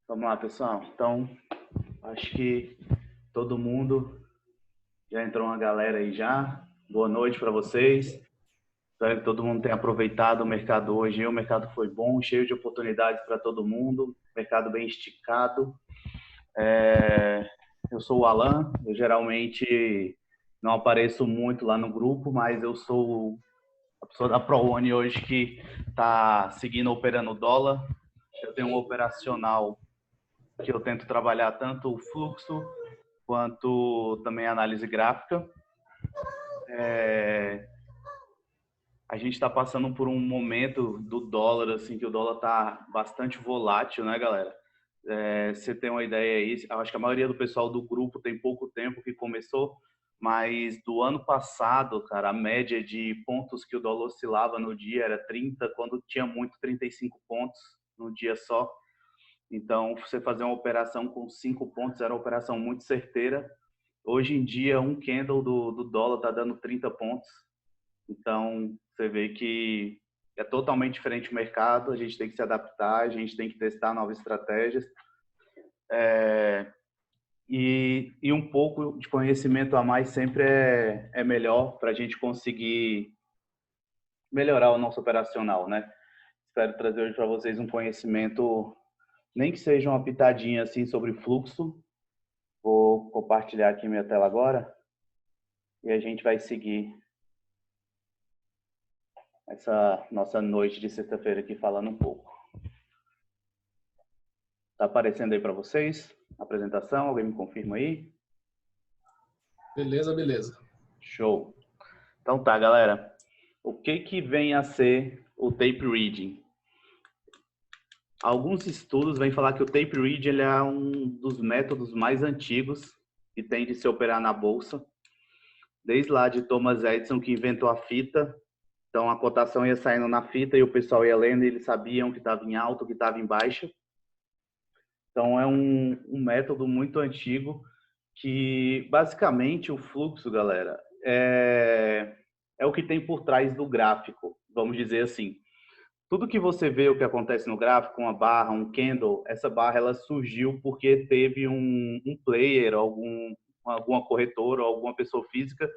Vamos lá, pessoal. Então, acho que todo mundo já entrou uma galera aí já. Boa noite para vocês. Espero que todo mundo tenha aproveitado o mercado hoje. O mercado foi bom, cheio de oportunidades para todo mundo. Mercado bem esticado. Eu sou o Alan. Eu geralmente não apareço muito lá no grupo, mas eu sou a pessoa da ProOne hoje que está seguindo operando o dólar. Eu tenho um operacional que eu tento trabalhar tanto o fluxo quanto também a análise gráfica. A gente está passando por um momento do dólar, assim, que o dólar está bastante volátil, né, galera? Você tem uma ideia aí, eu acho que a maioria do pessoal do grupo tem pouco tempo que começou, mas do ano passado, cara, a média de pontos que o dólar oscilava no dia era 30, quando tinha muito 35 pontos no dia só. Então, você fazer uma operação com 5 pontos era uma operação muito certeira. Hoje em dia, um candle do dólar está dando 30 pontos. Então, você vê que é totalmente diferente o mercado, a gente tem que se adaptar, a gente tem que testar novas estratégias. E um pouco de conhecimento a mais sempre é melhor para a gente conseguir melhorar o nosso operacional, né? Espero trazer hoje para vocês um conhecimento, nem que seja uma pitadinha assim sobre fluxo. Vou compartilhar aqui minha tela agora e a gente vai seguir essa nossa noite de sexta-feira aqui falando um pouco. Tá aparecendo aí para vocês a apresentação? Alguém me confirma aí? Beleza, beleza. Show. Então tá, galera. O que que vem a ser o tape reading? Alguns estudos vêm falar que o tape reading ele é um dos métodos mais antigos que tem de se operar na bolsa. Desde lá de Thomas Edison, que inventou a fita. Então a cotação ia saindo na fita e o pessoal ia lendo e eles sabiam que estava em alta, que estava em baixa. Então é um método muito antigo que basicamente o fluxo, galera, é o que tem por trás do gráfico, vamos dizer assim. Tudo que você vê o que acontece no gráfico, uma barra, um candle, essa barra ela surgiu porque teve um player, alguma corretora, alguma pessoa física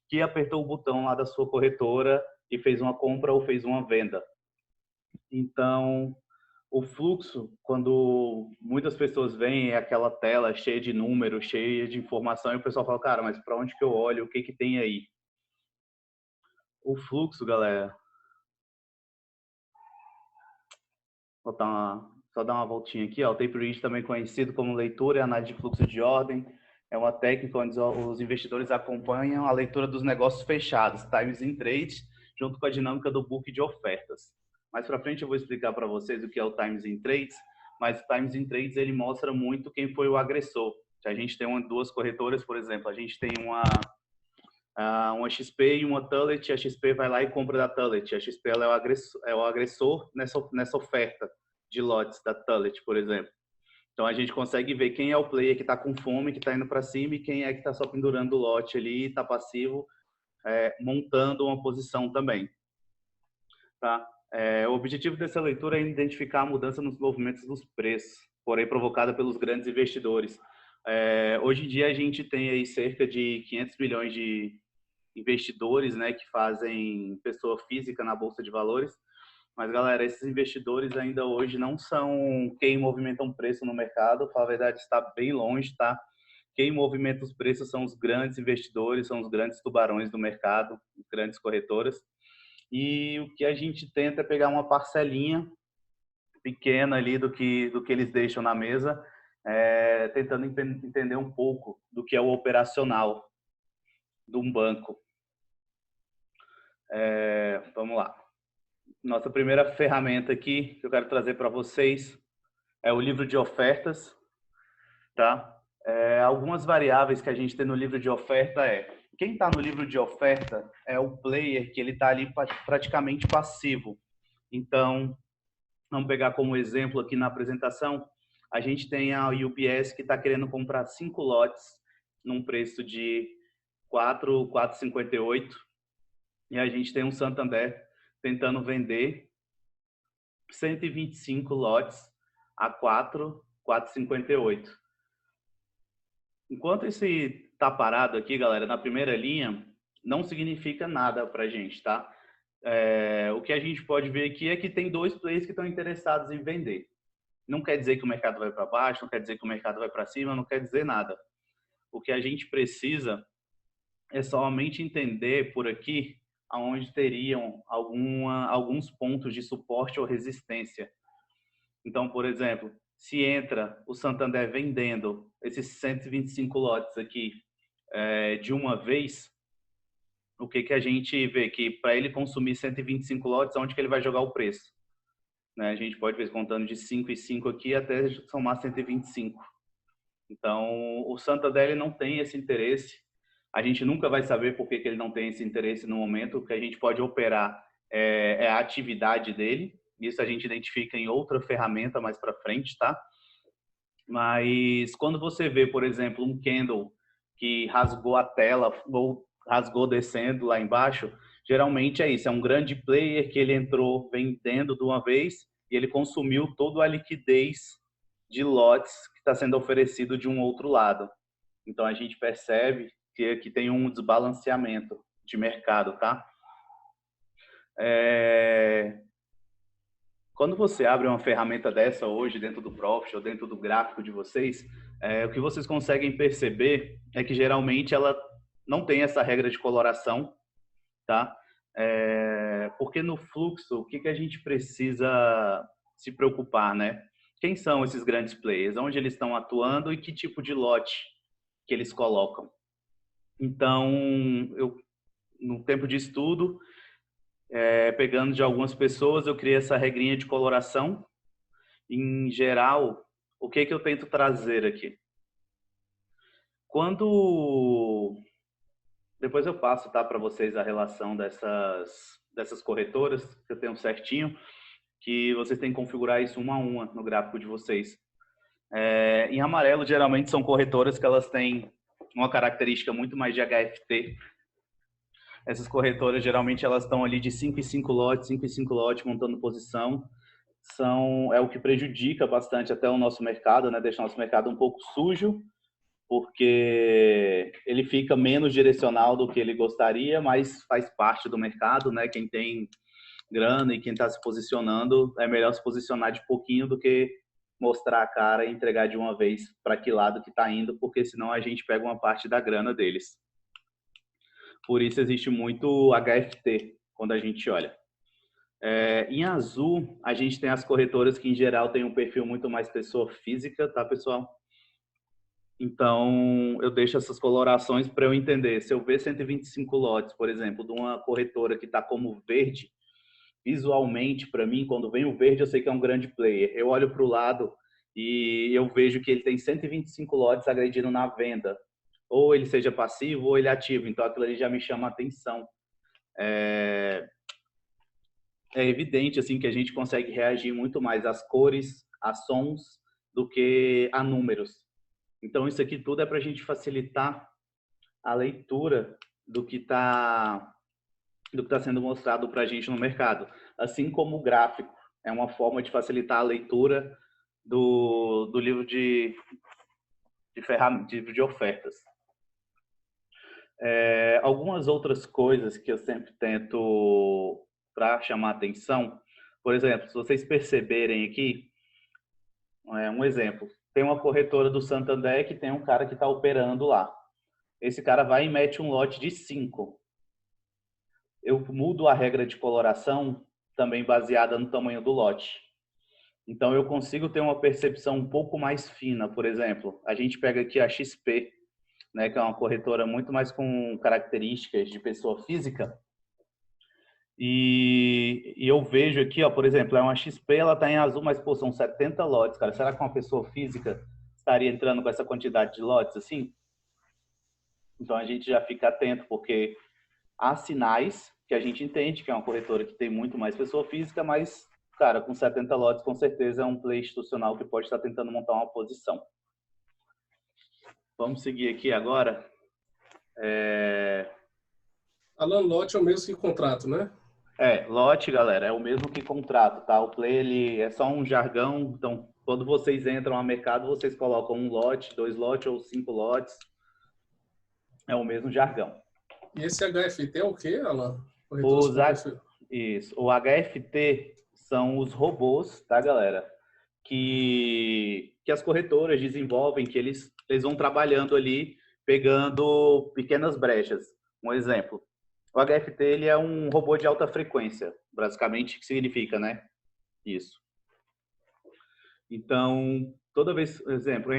que apertou o botão lá da sua corretora e fez uma compra ou fez uma venda. Então, o fluxo, quando muitas pessoas veem é aquela tela cheia de números, cheia de informação, e o pessoal fala, cara, mas para onde que eu olho? O que que tem aí? O fluxo, galera, só dar uma voltinha aqui, ó. O tape read, também conhecido como leitura e análise de fluxo de ordem, é uma técnica onde os investidores acompanham a leitura dos negócios fechados, times in trade, junto com a dinâmica do book de ofertas. Mais para frente eu vou explicar para vocês o que é o times in trades, mas o times in trades ele mostra muito quem foi o agressor. Se a gente tem duas corretoras, por exemplo, a gente tem uma XP e uma Tullet, a XP vai lá e compra da Tullet. A XP ela é o agressor nessa oferta de lotes da Tullet, por exemplo. Então a gente consegue ver quem é o player que está com fome, que está indo para cima, e quem é que está só pendurando o lote ali, está passivo, montando uma posição também. Tá? O objetivo dessa leitura é identificar a mudança nos movimentos dos preços, porém provocada pelos grandes investidores. Hoje em dia a gente tem aí cerca de 500 bilhões de investidores, né, que fazem pessoa física na bolsa de valores. Mas, galera, esses investidores ainda hoje não são quem movimentam preço no mercado. Para a verdade, está bem longe, tá? Quem movimenta os preços são os grandes investidores, são os grandes tubarões do mercado, as grandes corretoras. E o que a gente tenta é pegar uma parcelinha pequena ali do que eles deixam na mesa, tentando entender um pouco do que é o operacional de um banco. Vamos lá. Nossa primeira ferramenta aqui que eu quero trazer para vocês é o livro de ofertas, tá? Algumas variáveis que a gente tem no livro de oferta quem está no livro de oferta é o player que ele está ali praticamente passivo. Então, vamos pegar como exemplo aqui na apresentação, a gente tem a UPS que está querendo comprar 5 lotes num preço de 4,58 e a gente tem um Santander tentando vender 125 lotes a 4 4,58. Enquanto esse tá parado aqui, galera, na primeira linha, não significa nada para a gente, tá? O que a gente pode ver aqui é que tem dois players que estão interessados em vender. Não quer dizer que o mercado vai para baixo, não quer dizer que o mercado vai para cima, não quer dizer nada. O que a gente precisa é somente entender por aqui aonde teriam alguns pontos de suporte ou resistência. Então, por exemplo, se entra o Santander vendendo esses 125 lotes aqui de uma vez, o que a gente vê? Que para ele consumir 125 lotes, onde que ele vai jogar o preço? Né? A gente pode ver contando de 5 e 5 aqui até somar 125. Então, o Santander ele não tem esse interesse. A gente nunca vai saber por que ele não tem esse interesse no momento. O que a gente pode operar é a atividade dele. Isso a gente identifica em outra ferramenta mais para frente, tá? Mas quando você vê, por exemplo, um candle que rasgou a tela ou rasgou descendo lá embaixo, geralmente é isso, é um grande player que ele entrou vendendo de uma vez e ele consumiu toda a liquidez de lotes que está sendo oferecido de um outro lado. Então a gente percebe que tem um desbalanceamento de mercado, tá? Quando você abre uma ferramenta dessa hoje dentro do Profit ou dentro do gráfico de vocês, o que vocês conseguem perceber é que geralmente ela não tem essa regra de coloração, tá? Porque no fluxo, o que a gente precisa se preocupar, né? Quem são esses grandes players? Onde eles estão atuando e que tipo de lote que eles colocam? Então, no tempo de estudo, pegando de algumas pessoas, eu criei essa regrinha de coloração. Em geral, o que eu tento trazer aqui? Depois eu passo, tá, para vocês a relação dessas corretoras, que eu tenho certinho, que vocês têm que configurar isso uma a uma no gráfico de vocês. Em amarelo, geralmente são corretoras que elas têm uma característica muito mais de HFT. Essas corretoras, geralmente, elas estão ali de 5 em 5 lotes, 5 em 5 lotes, montando posição. É o que prejudica bastante até o nosso mercado, né? Deixa o nosso mercado um pouco sujo, porque ele fica menos direcional do que ele gostaria, mas faz parte do mercado, né? Quem tem grana e quem está se posicionando, é melhor se posicionar de pouquinho do que mostrar a cara e entregar de uma vez para que lado que está indo, porque senão a gente pega uma parte da grana deles. Por isso existe muito HFT quando a gente olha. Em azul, a gente tem as corretoras que, em geral, têm um perfil muito mais pessoa física, tá, pessoal? Então, eu deixo essas colorações para eu entender. Se eu ver 125 lotes, por exemplo, de uma corretora que está como verde, visualmente, para mim, quando vem o verde, eu sei que é um grande player. Eu olho para o lado e eu vejo que ele tem 125 lotes agredindo na venda. Ou ele seja passivo ou ele ativo. Então, aquilo ali já me chama a atenção. É evidente assim que a gente consegue reagir muito mais às cores, a sons, do que a números. Então, isso aqui tudo é para a gente facilitar a leitura do que está sendo mostrado para a gente no mercado. Assim como o gráfico é uma forma de facilitar a leitura do livro de ofertas. Algumas outras coisas que eu sempre tento para chamar atenção, por exemplo, se vocês perceberem aqui, um exemplo, tem uma corretora do Santander que tem um cara que está operando lá. Esse cara vai e mete um lote de 5. Eu mudo a regra de coloração também baseada no tamanho do lote. Então eu consigo ter uma percepção um pouco mais fina. Por exemplo, a gente pega aqui a XP, né, que é uma corretora muito mais com características de pessoa física. E eu vejo aqui, ó, por exemplo, é uma XP, ela está em azul, mas pô, são 70 lotes, cara. Será que uma pessoa física estaria entrando com essa quantidade de lotes assim? Então a gente já fica atento, porque há sinais que a gente entende que é uma corretora que tem muito mais pessoa física, mas, cara, com 70 lotes, com certeza é um play institucional que pode estar tentando montar uma posição. Vamos seguir aqui agora. Alan, lote é o mesmo que contrato, né? Lote, galera, é o mesmo que contrato, tá? O play, ele é só um jargão, então, quando vocês entram ao mercado, vocês colocam um lote, dois lotes ou 5 lotes, é o mesmo jargão. E esse HFT é o quê, Alan? Os, isso, o HFT são os robôs, tá, galera? Que as corretoras desenvolvem, que eles vão trabalhando ali, pegando pequenas brechas. Um exemplo, o HFT ele é um robô de alta frequência, basicamente, que significa, né? Isso. Então, toda vez, por exemplo,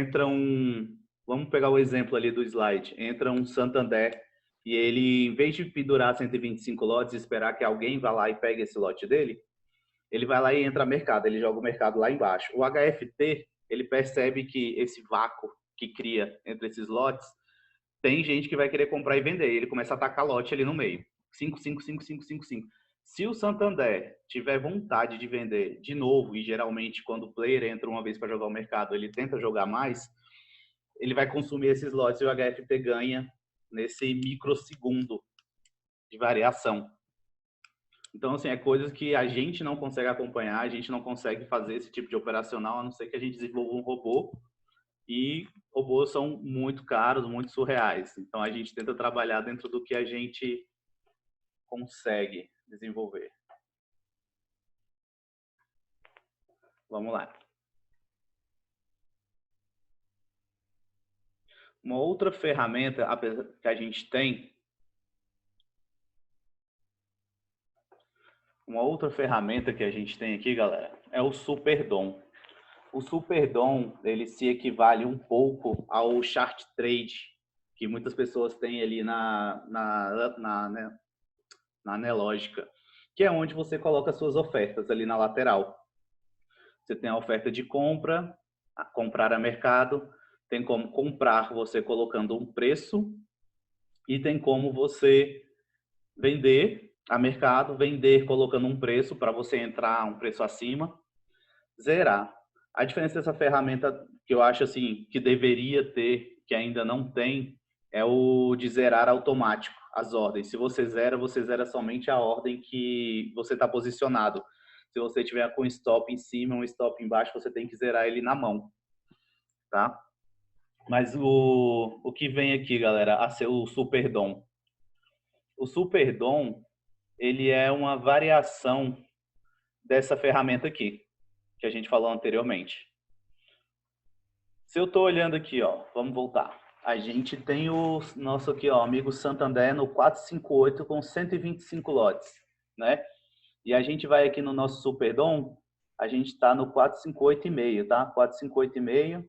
vamos pegar o exemplo ali do slide, entra um Santander e ele, em vez de pendurar 125 lotes e esperar que alguém vá lá e pegue esse lote dele, ele vai lá e entra no mercado, ele joga o mercado lá embaixo. O HFT, ele percebe que esse vácuo que cria entre esses lotes, tem gente que vai querer comprar e vender, ele começa a atacar lote ali no meio. 5, 5, 5, 5, 5, 5. Se o Santander tiver vontade de vender de novo, e geralmente quando o player entra uma vez para jogar o mercado, ele tenta jogar mais, ele vai consumir esses lotes e o HFT ganha nesse microsegundo de variação. Então, assim, é coisas que a gente não consegue acompanhar, a gente não consegue fazer esse tipo de operacional, a não ser que a gente desenvolva um robô. E robôs são muito caros, muito surreais. Então, a gente tenta trabalhar dentro do que a gente consegue desenvolver. Vamos lá. Uma outra ferramenta que a gente tem, aqui, galera, é o Superdom. O Superdom, ele se equivale um pouco ao Chart Trade, que muitas pessoas têm ali na Anelógica, que é onde você coloca suas ofertas ali na lateral. Você tem a oferta de compra, comprar a mercado, tem como comprar você colocando um preço e tem como você vender a mercado, vender colocando um preço para você entrar um preço acima, zerar. A diferença dessa ferramenta que eu acho assim que deveria ter, que ainda não tem, é o de zerar automático as ordens. Se você zera somente a ordem que você está posicionado. Se você tiver com stop em cima, um stop embaixo, você tem que zerar ele na mão, tá? Mas o que vem aqui, galera, a ser o Superdom. O Superdom, ele é uma variação dessa ferramenta aqui, que a gente falou anteriormente. Se eu estou olhando aqui, ó, vamos voltar. A gente tem o nosso aqui, ó, amigo Santander no 458 com 125 lotes, né? E a gente vai aqui no nosso Superdom, a gente está no 458,5, tá? 458,5.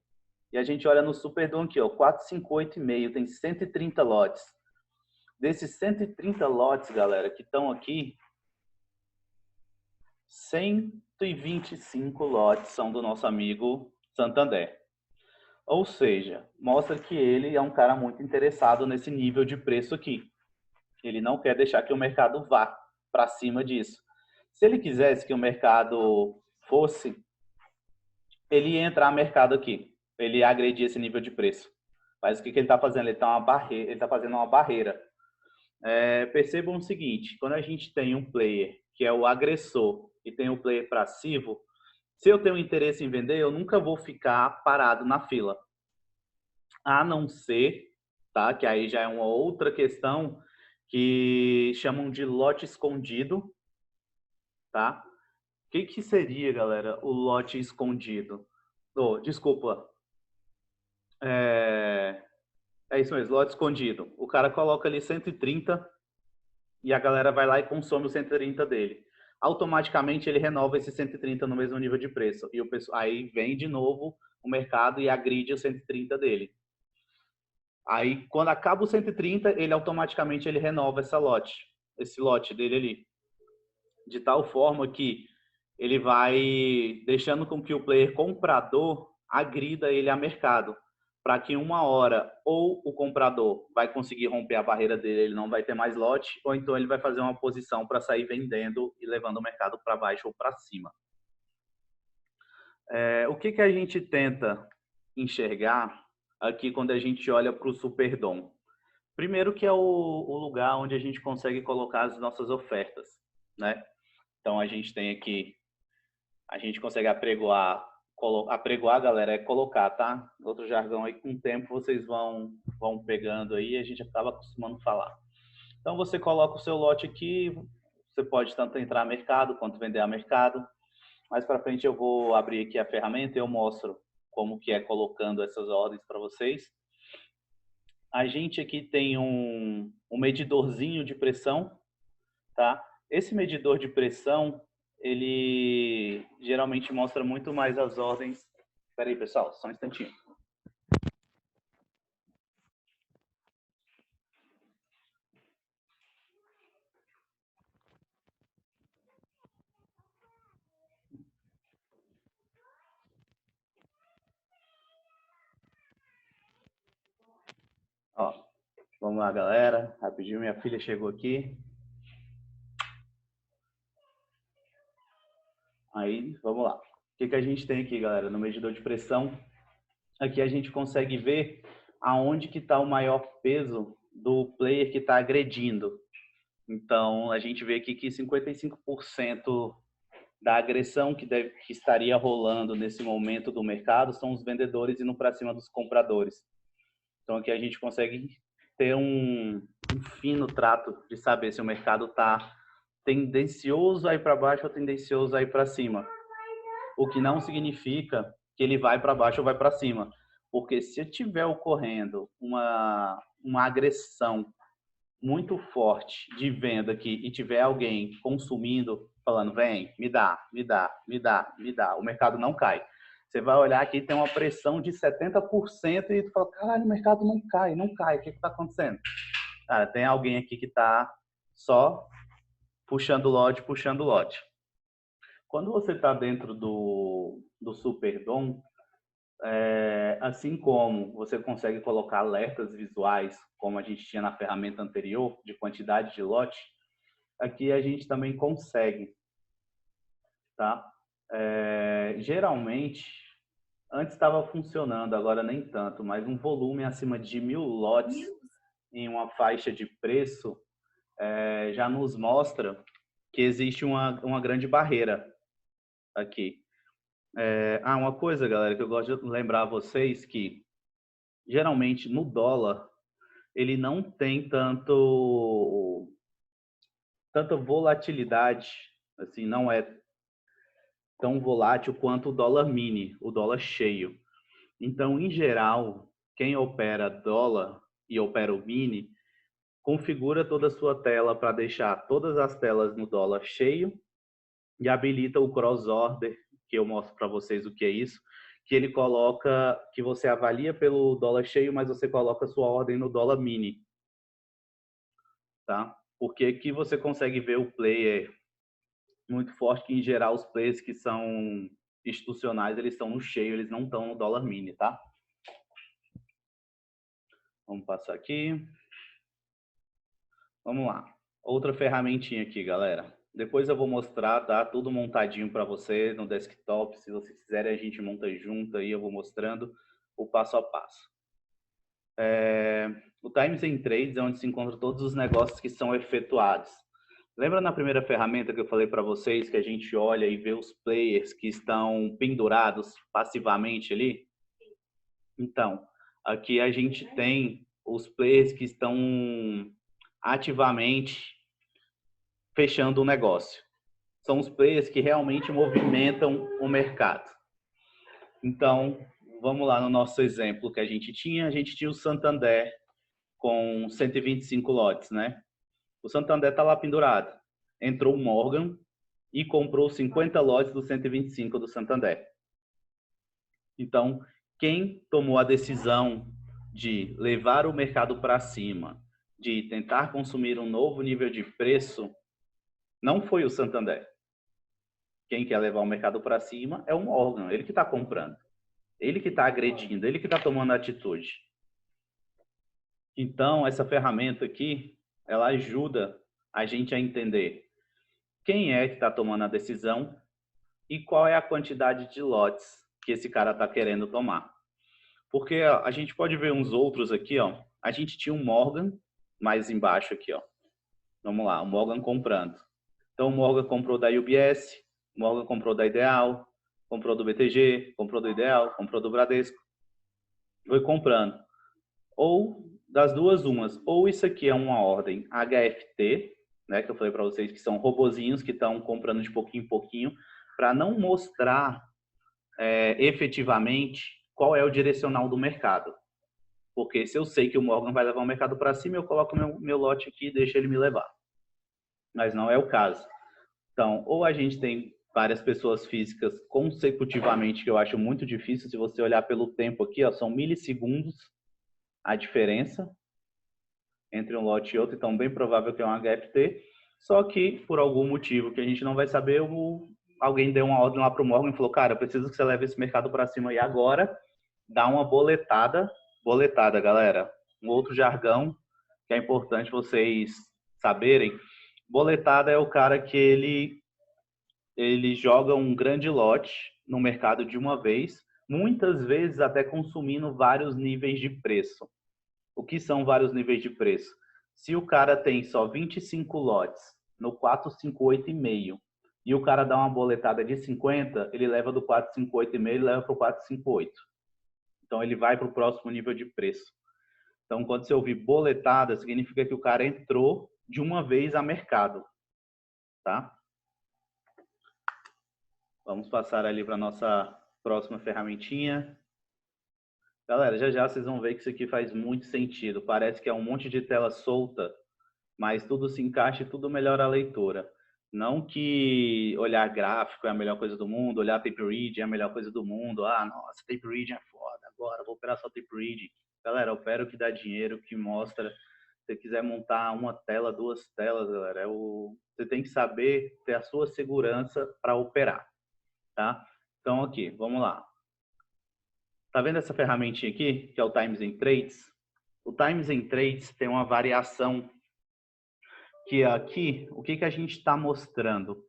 E a gente olha no Superdom aqui, ó, 458,5, tem 130 lotes. Desses 130 lotes, galera, que estão aqui, 125 lotes são do nosso amigo Santander. Ou seja, mostra que ele é um cara muito interessado nesse nível de preço aqui. Ele não quer deixar que o mercado vá para cima disso. Se ele quisesse que o mercado fosse, ele ia entrar no mercado aqui. Ele ia agredir esse nível de preço. Mas o que ele está fazendo? Ele está fazendo uma barreira. Percebam o seguinte, quando a gente tem um player que é o agressor e tem um player passivo, se eu tenho interesse em vender, eu nunca vou ficar parado na fila. A não ser, tá? Que aí já é uma outra questão que chamam de lote escondido, tá? O que seria, galera, o lote escondido? Oh, desculpa. É isso mesmo, lote escondido. O cara coloca ali 130 e a galera vai lá e consome o 130 dele. Automaticamente ele renova esse 130 no mesmo nível de preço. E aí vem de novo o mercado e agride o 130 dele. Aí, quando acaba o 130, ele automaticamente renova esse lote dele ali. De tal forma que ele vai deixando com que o player comprador agrida ele a mercado. Para que uma hora ou o comprador vai conseguir romper a barreira dele, ele não vai ter mais lote, ou então ele vai fazer uma posição para sair vendendo e levando o mercado para baixo ou para cima. O que a gente tenta enxergar aqui quando a gente olha para o Superdom? Primeiro que é o lugar onde a gente consegue colocar as nossas ofertas. né? Então a gente tem aqui, a gente consegue apregoar, apregoar, galera, é colocar, tá? Outro jargão aí, com o tempo vocês vão pegando aí e a gente acaba acostumando a falar. Então você coloca o seu lote aqui, você pode tanto entrar a mercado quanto vender a mercado. Mais para frente eu vou abrir aqui a ferramenta e eu mostro como que é colocando essas ordens para vocês. A gente aqui tem um medidorzinho de pressão, tá? Esse medidor de pressão, ele geralmente mostra muito mais as ordens. Espera aí, pessoal, só um instantinho. Ó, vamos lá, galera. Rapidinho, minha filha chegou aqui. Aí, vamos lá. O que a gente tem aqui, galera? No medidor de pressão, aqui a gente consegue ver aonde que está o maior peso do player que está agredindo. Então, a gente vê aqui que 55% da agressão que estaria rolando nesse momento do mercado são os vendedores indo para cima dos compradores. Então, aqui a gente consegue ter um fino trato de saber se o mercado está tendencioso a ir para baixo ou tendencioso a ir para cima. O que não significa que ele vai para baixo ou vai para cima. Porque se estiver ocorrendo uma agressão muito forte de venda aqui e tiver alguém consumindo, falando, vem, me dá, me dá, me dá, me dá, o mercado não cai. Você vai olhar aqui, tem uma pressão de 70% e tu fala, caralho, o mercado não cai, não cai, o que está acontecendo? Cara, tem alguém aqui que está só puxando lote, puxando lote. Quando você está dentro do Superdom, assim como você consegue colocar alertas visuais, como a gente tinha na ferramenta anterior, de quantidade de lote, aqui a gente também consegue, tá? Geralmente, antes estava funcionando, agora nem tanto, mas um volume acima de 1000 lotes em uma faixa de preço já nos mostra que existe uma grande barreira aqui. Uma coisa, galera, que eu gosto de lembrar a vocês que geralmente no dólar ele não tem tanta volatilidade, assim, não é tão volátil quanto o dólar mini, o dólar cheio. Então, em geral, quem opera dólar e opera o mini, configura toda a sua tela para deixar todas as telas no dólar cheio e habilita o cross order, que eu mostro para vocês o que é isso, que ele coloca, que você avalia pelo dólar cheio, mas você coloca a sua ordem no dólar mini, tá? Porque aqui você consegue ver o player muito forte, que em geral os players que são institucionais, eles estão no cheio, eles não estão no dólar mini, tá? Vamos passar aqui. Vamos lá. Outra ferramentinha aqui, galera. Depois eu vou mostrar, tá? Tudo montadinho para você no desktop. Se vocês quiserem, a gente monta junto aí, eu vou mostrando o passo a passo. O Times in Trades é onde se encontra todos os negócios que são efetuados. Lembra na primeira ferramenta que eu falei para vocês que a gente olha e vê os players que estão pendurados passivamente ali? Então, aqui a gente tem os players que estão ativamente fechando o negócio. São os players que realmente movimentam o mercado. Então, vamos lá no nosso exemplo que a gente tinha o Santander com 125 lotes, né? O Santander está lá pendurado. Entrou o Morgan e comprou 50 lotes do 125 do Santander. Então, quem tomou a decisão de levar o mercado para cima, de tentar consumir um novo nível de preço, não foi o Santander. Quem quer levar o mercado para cima é o Morgan, ele que está comprando. Ele que está agredindo, ele que está tomando atitude. Então, essa ferramenta aqui, ela ajuda a gente a entender quem é que está tomando a decisão e qual é a quantidade de lotes que esse cara está querendo tomar. Porque ó, a gente pode ver uns outros aqui, ó. A gente tinha um Morgan mais embaixo aqui, ó. Vamos lá, o Morgan comprando. Então, o Morgan comprou da UBS, o Morgan comprou da Ideal, comprou do BTG, comprou do Ideal, comprou do Bradesco. Foi comprando. Ou, das duas umas, ou isso aqui é uma ordem HFT, né, que eu falei para vocês que são robozinhos que estão comprando de pouquinho em pouquinho, para não mostrar efetivamente qual é o direcional do mercado. Porque se eu sei que o Morgan vai levar o mercado para cima, eu coloco meu lote aqui e deixo ele me levar. Mas não é o caso. Então, ou a gente tem várias pessoas físicas consecutivamente, que eu acho muito difícil, se você olhar pelo tempo aqui, ó, são milissegundos a diferença entre um lote e outro, então bem provável que é um HFT, só que por algum motivo que a gente não vai saber, alguém deu uma ordem lá para o Morgan e falou, cara, eu preciso que você leve esse mercado para cima e agora dá uma boletada, galera, um outro jargão que é importante vocês saberem. Boletada é o cara que ele joga um grande lote no mercado de uma vez, muitas vezes até consumindo vários níveis de preço. O que são vários níveis de preço? Se o cara tem só 25 lotes no 458,5 e o cara dá uma boletada de 50, ele leva do 458,5 e leva para o 458. Então ele vai para o próximo nível de preço. Então quando você ouvir boletada, significa que o cara entrou de uma vez a mercado, tá? Vamos passar ali para a nossa próxima ferramentinha. Galera, já já vocês vão ver que isso aqui faz muito sentido. Parece que é um monte de tela solta, mas tudo se encaixa e tudo melhora a leitura. Não que olhar gráfico é a melhor coisa do mundo, olhar tape reading é a melhor coisa do mundo. Ah, nossa, tape reading é foda, agora vou operar só tape reading. Galera, opera o que dá dinheiro, que mostra. Se você quiser montar uma tela, duas telas, galera, você tem que saber ter a sua segurança para operar, tá? Então, aqui, vamos lá. Tá vendo essa ferramentinha aqui, que é o Times in Trades? O Times in Trades tem uma variação que aqui, o que a gente está mostrando?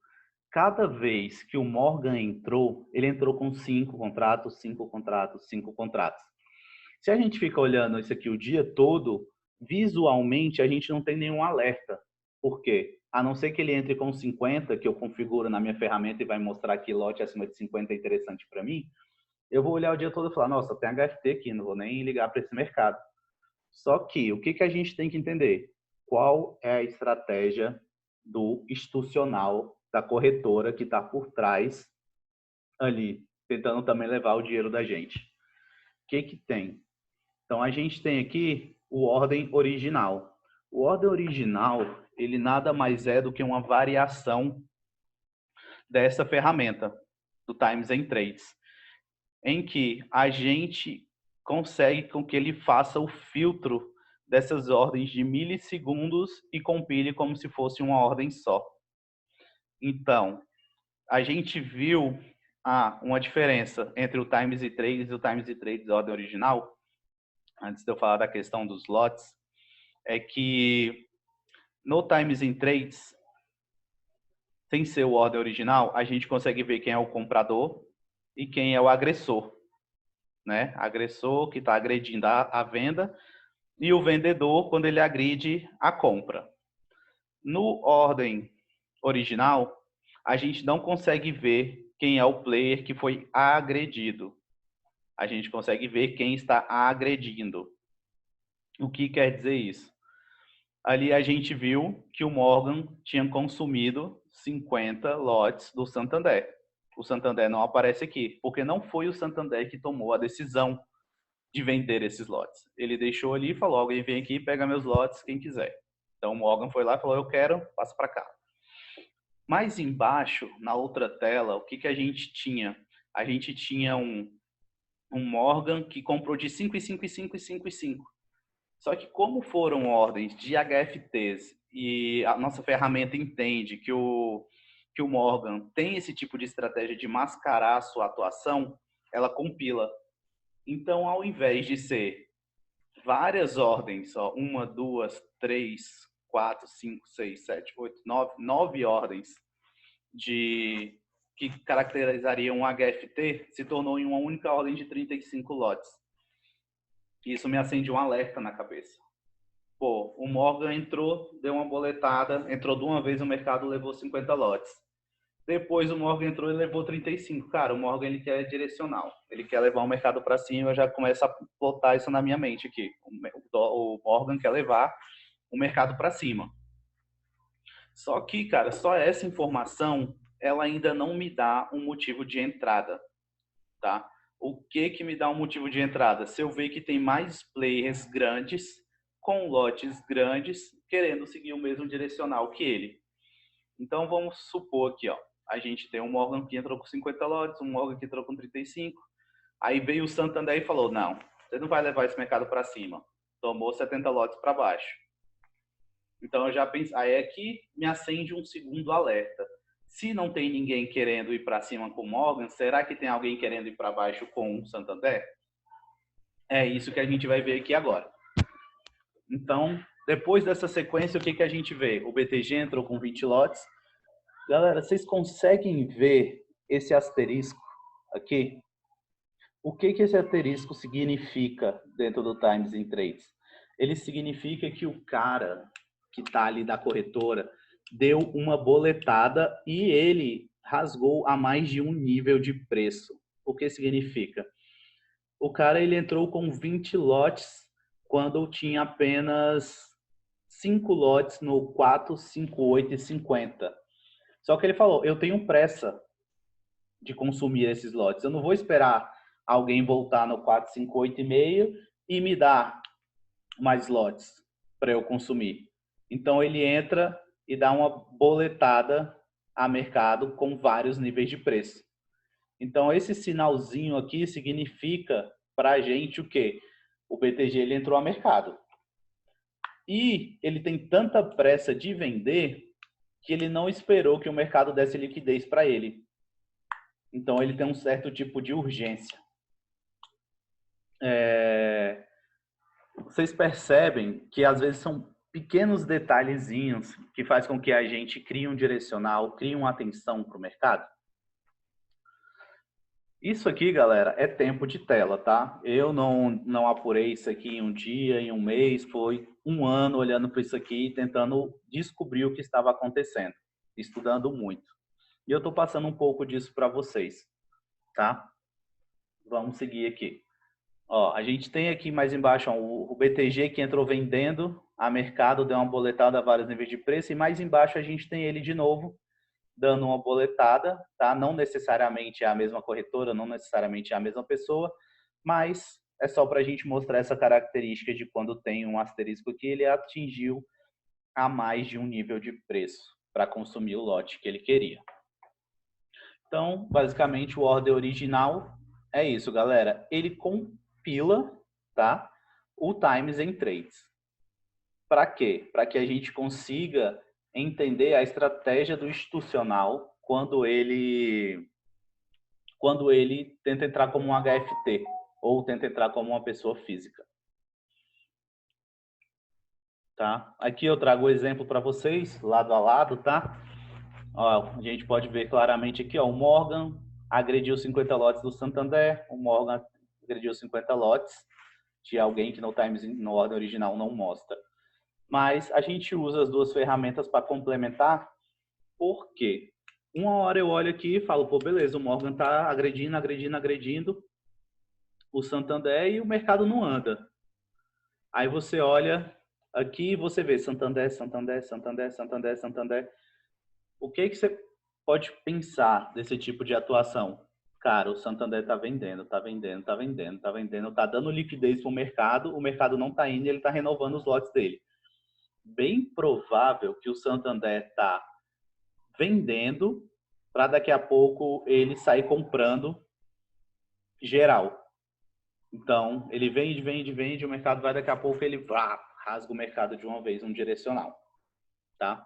Cada vez que o Morgan entrou, ele entrou com 5 contratos, 5 contratos, 5 contratos. Se a gente fica olhando isso aqui o dia todo, visualmente a gente não tem nenhum alerta. Por quê? A não ser que ele entre com 50, que eu configuro na minha ferramenta e vai mostrar que lote acima de 50 é interessante para mim, eu vou olhar o dia todo e falar, nossa, tem HFT aqui, não vou nem ligar para esse mercado. Só que, o que a gente tem que entender? Qual é a estratégia do institucional, da corretora que está por trás ali, tentando também levar o dinheiro da gente? O que tem? Então, a gente tem aqui o ordem original. O ordem original, ele nada mais é do que uma variação dessa ferramenta, do Times and Trades, em que a gente consegue com que ele faça o filtro dessas ordens de milissegundos e compile como se fosse uma ordem só. Então, a gente viu uma diferença entre o Times e Trades e o Times e Trades ordem original, antes de eu falar da questão dos lotes, é que no Times in Trades, sem ser o ordem original, a gente consegue ver quem é o comprador e quem é o agressor, né? Agressor que está agredindo a venda e o vendedor quando ele agride a compra. No ordem original, a gente não consegue ver quem é o player que foi agredido. A gente consegue ver quem está agredindo. O que quer dizer isso? Ali a gente viu que o Morgan tinha consumido 50 lotes do Santander. O Santander não aparece aqui, porque não foi o Santander que tomou a decisão de vender esses lotes. Ele deixou ali e falou, alguém vem aqui e pega meus lotes, quem quiser. Então o Morgan foi lá e falou, eu quero, passa para cá. Mais embaixo, na outra tela, o que a gente tinha? A gente tinha um Morgan que comprou de 5 e 5 e 5 e 5 e 5. Só que como foram ordens de HFTs e a nossa ferramenta entende que o Morgan tem esse tipo de estratégia de mascarar a sua atuação, ela compila. Então, ao invés de ser várias ordens, ó, 1, 2, 3, 4, 5, 6, 7, 8, 9 ordens que caracterizariam um HFT, se tornou em uma única ordem de 35 lotes. Isso me acende um alerta na cabeça. Pô, o Morgan entrou, deu uma boletada, entrou de uma vez no mercado, levou 50 lotes. Depois o Morgan entrou e levou 35. Cara, o Morgan ele quer direcional. Ele quer levar o mercado para cima. Eu já começo a plotar isso na minha mente aqui. O Morgan quer levar o mercado para cima. Só que, cara, só essa informação ela ainda não me dá um motivo de entrada, tá? O que que me dá um motivo de entrada? Se eu ver que tem mais players grandes com lotes grandes querendo seguir o mesmo direcional que ele. Então vamos supor aqui, ó, a gente tem um Morgan que entrou com 50 lotes, um Morgan que entrou com 35. Aí veio o Santander e falou: "Não, você não vai levar esse mercado para cima". Tomou 70 lotes para baixo. Então eu já penso, aí é que me acende um segundo alerta. Se não tem ninguém querendo ir para cima com o Morgan, será que tem alguém querendo ir para baixo com o Santander? É isso que a gente vai ver aqui agora. Então, depois dessa sequência, o que a gente vê? O BTG entrou com 20 lotes. Galera, vocês conseguem ver esse asterisco aqui? O que esse asterisco significa dentro do Times in Trades? Ele significa que o cara que está ali da corretora deu uma boletada e ele rasgou a mais de um nível de preço. O que significa? O cara ele entrou com 20 lotes quando tinha apenas 5 lotes no 4, 5, 8 e 50. Só que ele falou, eu tenho pressa de consumir esses lotes. Eu não vou esperar alguém voltar no 4, 5, 8 e meio e me dar mais lotes para eu consumir. Então ele entra e dá uma boletada a mercado com vários níveis de preço. Então esse sinalzinho aqui significa para a gente o quê? O BTG ele entrou a mercado. E ele tem tanta pressa de vender que ele não esperou que o mercado desse liquidez para ele. Então ele tem um certo tipo de urgência. Vocês percebem que às vezes são pequenos detalhezinhos que faz com que a gente crie um direcional, crie uma atenção para o mercado? Isso aqui, galera, é tempo de tela, tá? Eu não apurei isso aqui em um dia, em um mês, foi um ano olhando para isso aqui, tentando descobrir o que estava acontecendo, estudando muito. E eu estou passando um pouco disso para vocês, tá? Vamos seguir aqui. Ó, a gente tem aqui mais embaixo ó, o BTG que entrou vendendo a mercado, deu uma boletada a vários níveis de preço, e mais embaixo a gente tem ele de novo, dando uma boletada, tá? Não necessariamente é a mesma corretora, não necessariamente é a mesma pessoa, mas é só para a gente mostrar essa característica de quando tem um asterisco aqui, ele atingiu a mais de um nível de preço para consumir o lote que ele queria. Então, basicamente, o order original é isso, galera. Ele compila, tá? O Times in Trades. Para quê? Para que a gente consiga entender a estratégia do institucional quando ele tenta entrar como um HFT ou tenta entrar como uma pessoa física. Tá? Aqui eu trago o exemplo para vocês, lado a lado, tá? Ó, a gente pode ver claramente aqui, ó, o Morgan agrediu 50 lotes do Santander, o Morgan agrediu 50 lotes de alguém que no Times no ordem original não mostra. Mas a gente usa as duas ferramentas para complementar, porque uma hora eu olho aqui e falo, pô, beleza, o Morgan tá agredindo o Santander e o mercado não anda. Aí você olha aqui e você vê Santander. O que você pode pensar desse tipo de atuação? Cara, o Santander está vendendo, tá dando liquidez para o mercado não está indo e ele está renovando os lotes dele. Bem provável que o Santander está vendendo para daqui a pouco ele sair comprando geral. Então, ele vende, o mercado vai, daqui a pouco ele rasga o mercado de uma vez, um direcional, tá?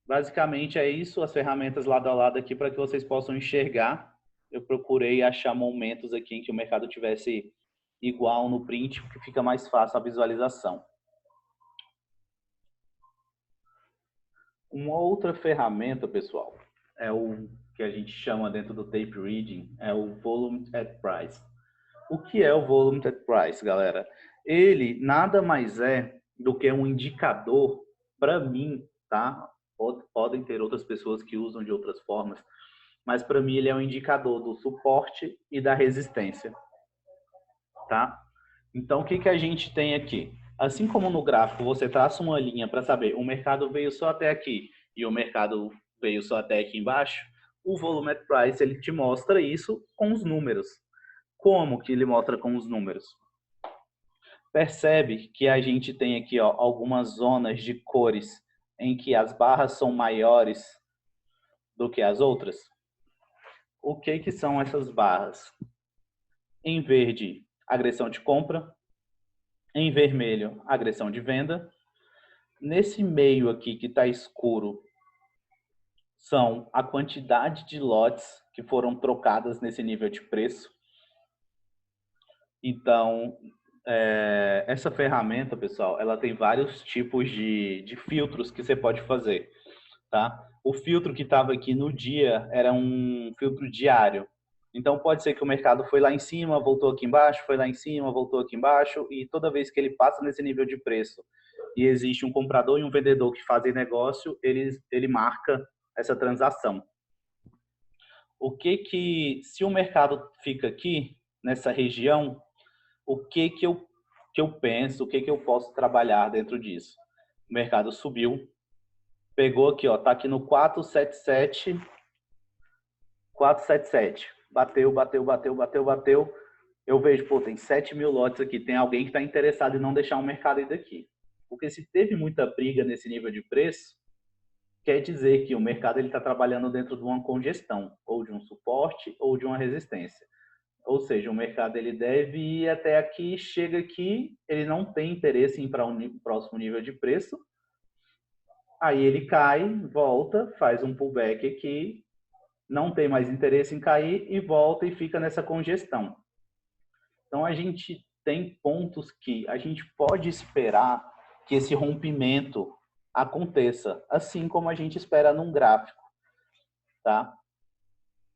Basicamente é isso, as ferramentas lado a lado aqui para que vocês possam enxergar. Eu procurei achar momentos aqui em que o mercado tivesse igual no print, porque fica mais fácil a visualização. Uma outra ferramenta, pessoal, é o que a gente chama dentro do tape reading, é o Volume at Price. O que é o Volume at Price, galera? ele nada mais é do que um indicador, para mim, tá? Podem ter outras pessoas que usam de outras formas, mas para mim ele é um indicador do suporte e da resistência, tá? Então, o que que a gente tem aqui? Assim como no gráfico você traça uma linha para saber o mercado veio só até aqui e o mercado veio só até aqui embaixo, o Volumetric Price ele te mostra isso com os números. Como que ele mostra com os números? Percebe que a gente tem aqui ó, algumas zonas de cores em que as barras são maiores do que as outras? O que que são essas barras? Em verde, agressão de compra. Em vermelho, agressão de venda. Nesse meio aqui que está escuro, são a quantidade de lotes que foram trocadas nesse nível de preço. Então, essa ferramenta, pessoal, ela tem vários tipos de filtros que você pode fazer, tá? O filtro que estava aqui no dia era um filtro diário. Então, pode ser que o mercado foi lá em cima, voltou aqui embaixo, foi lá em cima, voltou aqui embaixo, e toda vez que ele passa nesse nível de preço e existe um comprador e um vendedor que fazem negócio, ele marca essa transação. O que que, se o mercado fica aqui, nessa região, o que que eu penso, o que que eu posso trabalhar dentro disso? O mercado subiu, pegou aqui, ó, tá aqui no 477, 477. Bateu, bateu, bateu, bateu, bateu. Eu vejo, pô, tem 7 mil lotes aqui. Tem alguém que está interessado em não deixar o mercado ir daqui. Porque se teve muita briga nesse nível de preço, quer dizer que o mercado está trabalhando dentro de uma congestão, ou de um suporte, ou de uma resistência. Ou seja, o mercado ele deve ir até aqui, chega aqui, ele não tem interesse em ir para um próximo nível de preço, aí ele cai, volta, faz um pullback aqui, não tem mais interesse em cair e volta e fica nessa congestão. Então, a gente tem pontos que a gente pode esperar que esse rompimento aconteça, assim como a gente espera num gráfico, tá?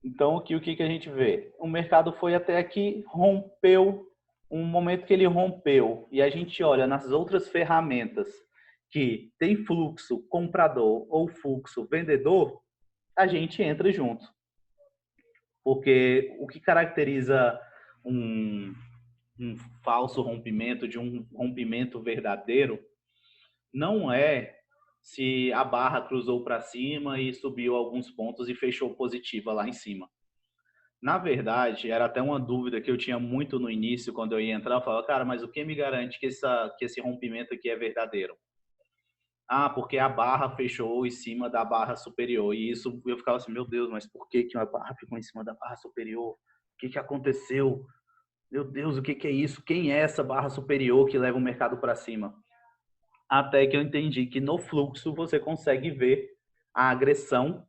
Então, aqui, o que que a gente vê? O mercado foi até aqui, rompeu, um momento que ele rompeu, e a gente olha nas outras ferramentas que tem fluxo comprador ou fluxo vendedor, a gente entra junto. Porque o que caracteriza um falso rompimento de um rompimento verdadeiro não é se a barra cruzou para cima e subiu alguns pontos e fechou positiva lá em cima. Na verdade, era até uma dúvida que eu tinha muito no início, quando eu ia entrar, eu falava, cara, mas o que me garante que esse rompimento aqui é verdadeiro? Ah, porque a barra fechou em cima da barra superior. E isso eu ficava assim, meu Deus, mas por que que a barra ficou em cima da barra superior? O que que aconteceu? Meu Deus, o que que é isso? Quem é essa barra superior que leva o mercado para cima? Até que eu entendi que no fluxo você consegue ver a agressão.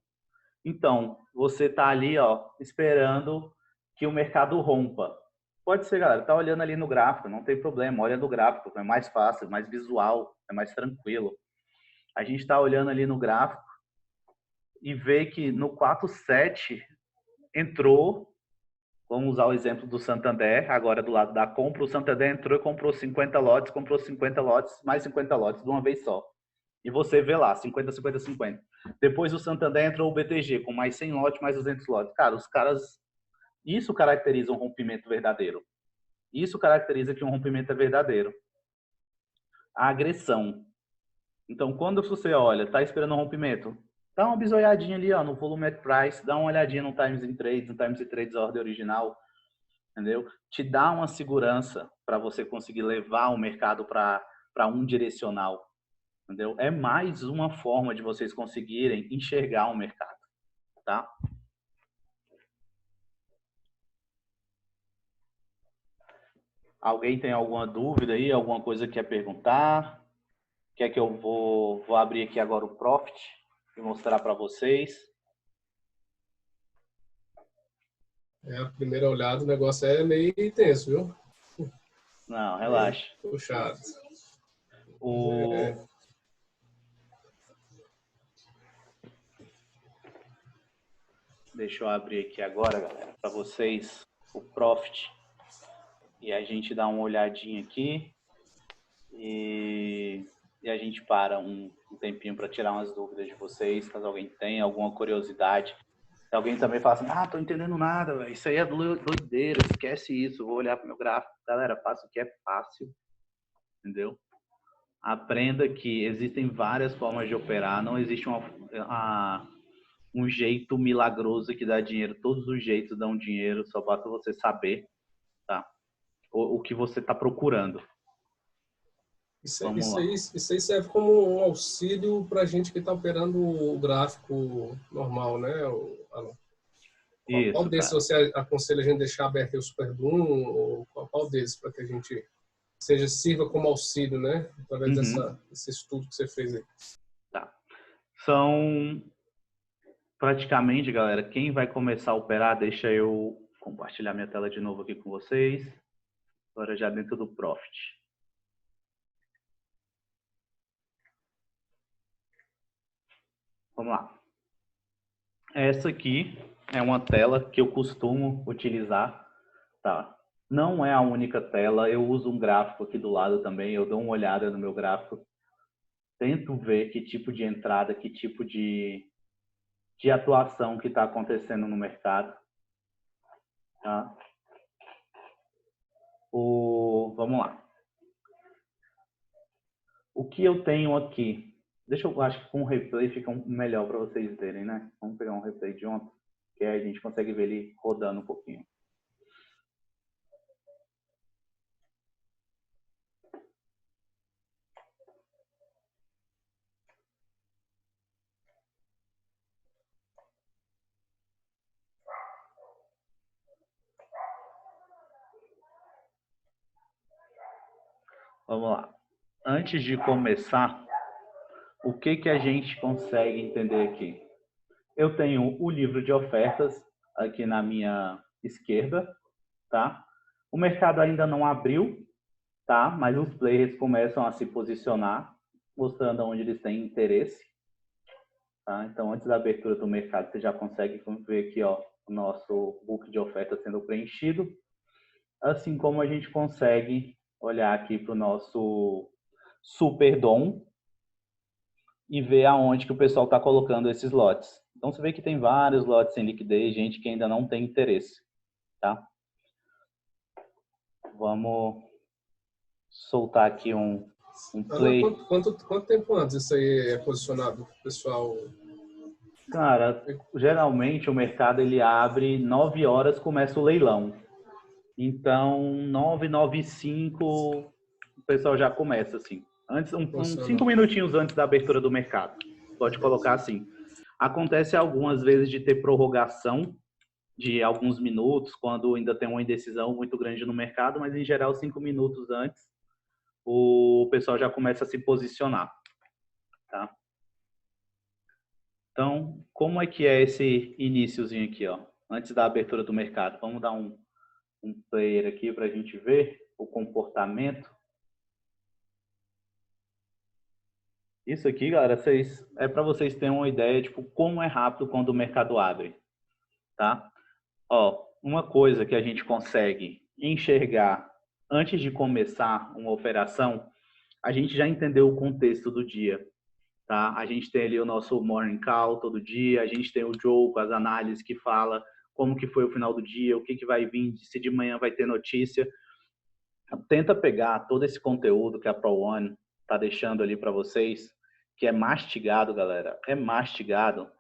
Então, você está ali, ó, esperando que o mercado rompa. Pode ser, galera, tá olhando ali no gráfico, não tem problema, olha no gráfico, é mais fácil, mais visual, é mais tranquilo. A gente está olhando ali no gráfico e vê que no 4,7 entrou, vamos usar o exemplo do Santander, agora do lado da compra, o Santander entrou e comprou 50 lotes, mais 50 lotes de uma vez só. E você vê lá, 50, 50, 50. Depois o Santander entrou o BTG com mais 100 lotes, mais 200 lotes. Cara, os caras... Isso caracteriza um rompimento verdadeiro. Isso caracteriza que um rompimento é verdadeiro. A agressão. Então, quando você olha, tá esperando um rompimento, dá uma bisoiadinha ali, ó, no Volumetric Price, dá uma olhadinha no Times in Trades, no Times in Trades ordem original, entendeu? Te dá uma segurança para você conseguir levar o mercado para um direcional, entendeu? É mais uma forma de vocês conseguirem enxergar o mercado, tá? Alguém tem alguma dúvida aí, alguma coisa que quer perguntar? Quer que eu vou abrir aqui agora o Profit e mostrar para vocês? A primeira olhada, o negócio é meio intenso, viu? Não, relaxa. Puxado. O... Deixa eu abrir aqui agora, galera, para vocês o Profit. E a gente dá uma olhadinha aqui. e a gente para um tempinho para tirar umas dúvidas de vocês, caso alguém tenha alguma curiosidade. Se alguém também fala assim, tô entendendo nada, véio. Isso aí é doideira, esquece isso, vou olhar para o meu gráfico. Galera, faça o que é fácil, entendeu? Aprenda que existem várias formas de operar, não existe um jeito milagroso que dá dinheiro. Todos os jeitos dão dinheiro, só basta você saber, tá? O que você está procurando. Isso aí serve como um auxílio para a gente que está operando o gráfico normal, né, Alan? Qual Isso, desses cara. você aconselha a gente deixar aberto o Super Bloom? Ou qual desses para que a gente sirva como auxílio, né? Através desse estudo que você fez aí. Tá. São praticamente, galera, quem vai começar a operar, deixa eu compartilhar minha tela de novo aqui com vocês. Agora já dentro do Profit. Vamos lá. Essa aqui é uma tela que eu costumo utilizar, tá? Não é a única tela, eu uso um gráfico aqui do lado também, eu dou uma olhada no meu gráfico, tento ver que tipo de entrada, que tipo de atuação que está acontecendo no mercado, tá? Vamos lá. O que eu tenho aqui, acho que com o replay fica melhor para vocês verem, né? Vamos pegar um replay de ontem, que aí a gente consegue ver ele rodando um pouquinho. Vamos lá. Antes de começar, o que a gente consegue entender aqui? Eu tenho o livro de ofertas aqui na minha esquerda, tá? O mercado ainda não abriu, tá? Mas os players começam a se posicionar, mostrando onde eles têm interesse, tá? Então, antes da abertura do mercado, você já consegue ver aqui, ó, o nosso book de ofertas sendo preenchido, assim como a gente consegue olhar aqui para o nosso Super Dom e ver aonde que o pessoal está colocando esses lotes. Então, você vê que tem vários lotes sem liquidez, gente que ainda não tem interesse, tá? Vamos soltar aqui um play. Quanto tempo antes isso aí é posicionado, pessoal? Cara, geralmente o mercado ele abre 9 horas, começa o leilão. Então, 9, 9 e 5, o pessoal já começa assim. Antes, uns 5 minutinhos antes da abertura do mercado. Pode colocar assim. Acontece algumas vezes de ter prorrogação de alguns minutos, quando ainda tem uma indecisão muito grande no mercado, mas em geral 5 minutos antes o pessoal já começa a se posicionar, tá? Então, como é que é esse iniciozinho aqui, ó? Antes da abertura do mercado, vamos dar um player aqui para a gente ver o comportamento. Isso aqui, galera, é para vocês terem uma ideia, tipo, como é rápido quando o mercado abre, tá? Ó, uma coisa que a gente consegue enxergar antes de começar uma operação, a gente já entendeu o contexto do dia, tá? A gente tem ali o nosso morning call todo dia, a gente tem o Joe com as análises que fala como que foi o final do dia, o que que vai vir, se de manhã vai ter notícia. Tenta pegar todo esse conteúdo que a Pro One tá deixando ali para vocês, que é mastigado, galera, é mastigado,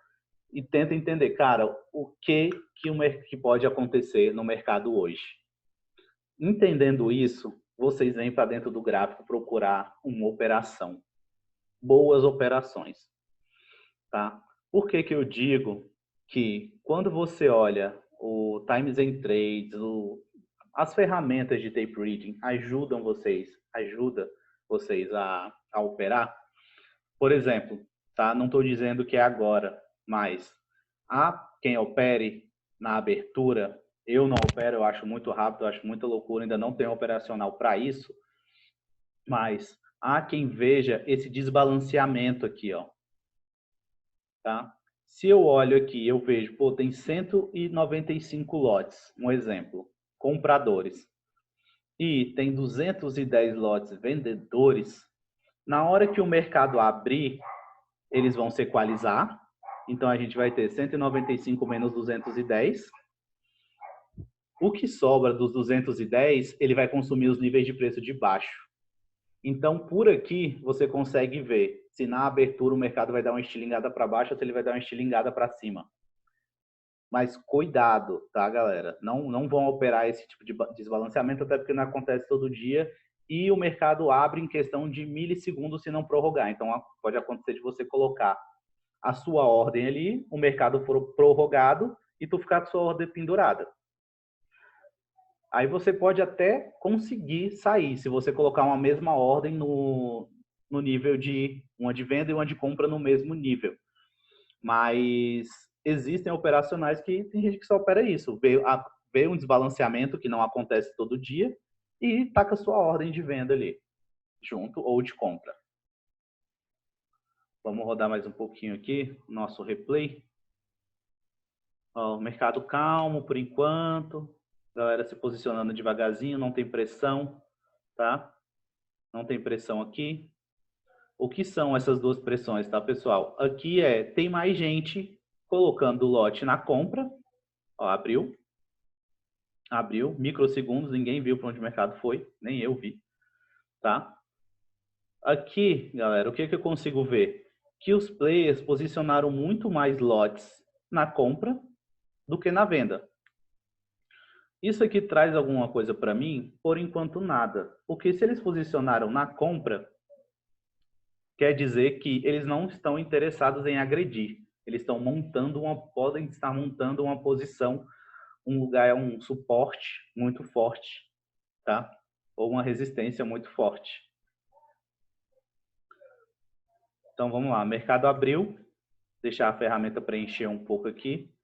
e tenta entender, cara, o que pode acontecer no mercado hoje. Entendendo isso, vocês vêm para dentro do gráfico procurar uma operação. Boas operações, tá? Por que que eu digo que quando você olha o Times and Trades, as ferramentas de tape reading ajuda vocês a operar? Por exemplo, tá? Não estou dizendo que é agora, mas há quem opere na abertura. Eu não opero, eu acho muito rápido, eu acho muita loucura, ainda não tenho operacional para isso, mas há quem veja esse desbalanceamento aqui, ó. Tá? Se eu olho aqui, eu vejo, pô, tem 195 lotes, um exemplo, compradores. e tem 210 lotes vendedores, na hora que o mercado abrir, eles vão se equalizar. Então, a gente vai ter 195 menos 210. O que sobra dos 210, ele vai consumir os níveis de preço de baixo. Então, por aqui, você consegue ver se na abertura o mercado vai dar uma estilingada para baixo ou se ele vai dar uma estilingada para cima. Mas cuidado, tá, galera? Não vão operar esse tipo de desbalanceamento, até porque não acontece todo dia. E o mercado abre em questão de milissegundos se não prorrogar. Então, pode acontecer de você colocar a sua ordem ali, o mercado for prorrogado e tu ficar com a sua ordem pendurada. Aí você pode até conseguir sair, se você colocar uma mesma ordem no nível de uma de venda e uma de compra no mesmo nível. Mas existem operacionais que tem gente que só opera isso, vê um desbalanceamento que não acontece todo dia e taca a sua ordem de venda ali, junto ou de compra. Vamos rodar mais um pouquinho aqui, nosso replay. Ó, o mercado calmo por enquanto. Galera se posicionando devagarzinho, não tem pressão, tá? Não tem pressão aqui. O que são essas duas pressões, tá, pessoal? Aqui tem mais gente colocando o lote na compra. Ó, abriu. Abriu, microsegundos, ninguém viu para onde o mercado foi, nem eu vi, tá? Aqui, galera, o que eu consigo ver? Que os players posicionaram muito mais lotes na compra do que na venda. Isso aqui traz alguma coisa para mim? Por enquanto, nada. Porque se eles posicionaram na compra, quer dizer que eles não estão interessados em agredir. Eles estão podem estar montando uma posição, um lugar, um suporte muito forte, tá? Ou uma resistência muito forte. Então, vamos lá. Mercado abriu. Deixar a ferramenta preencher um pouco aqui,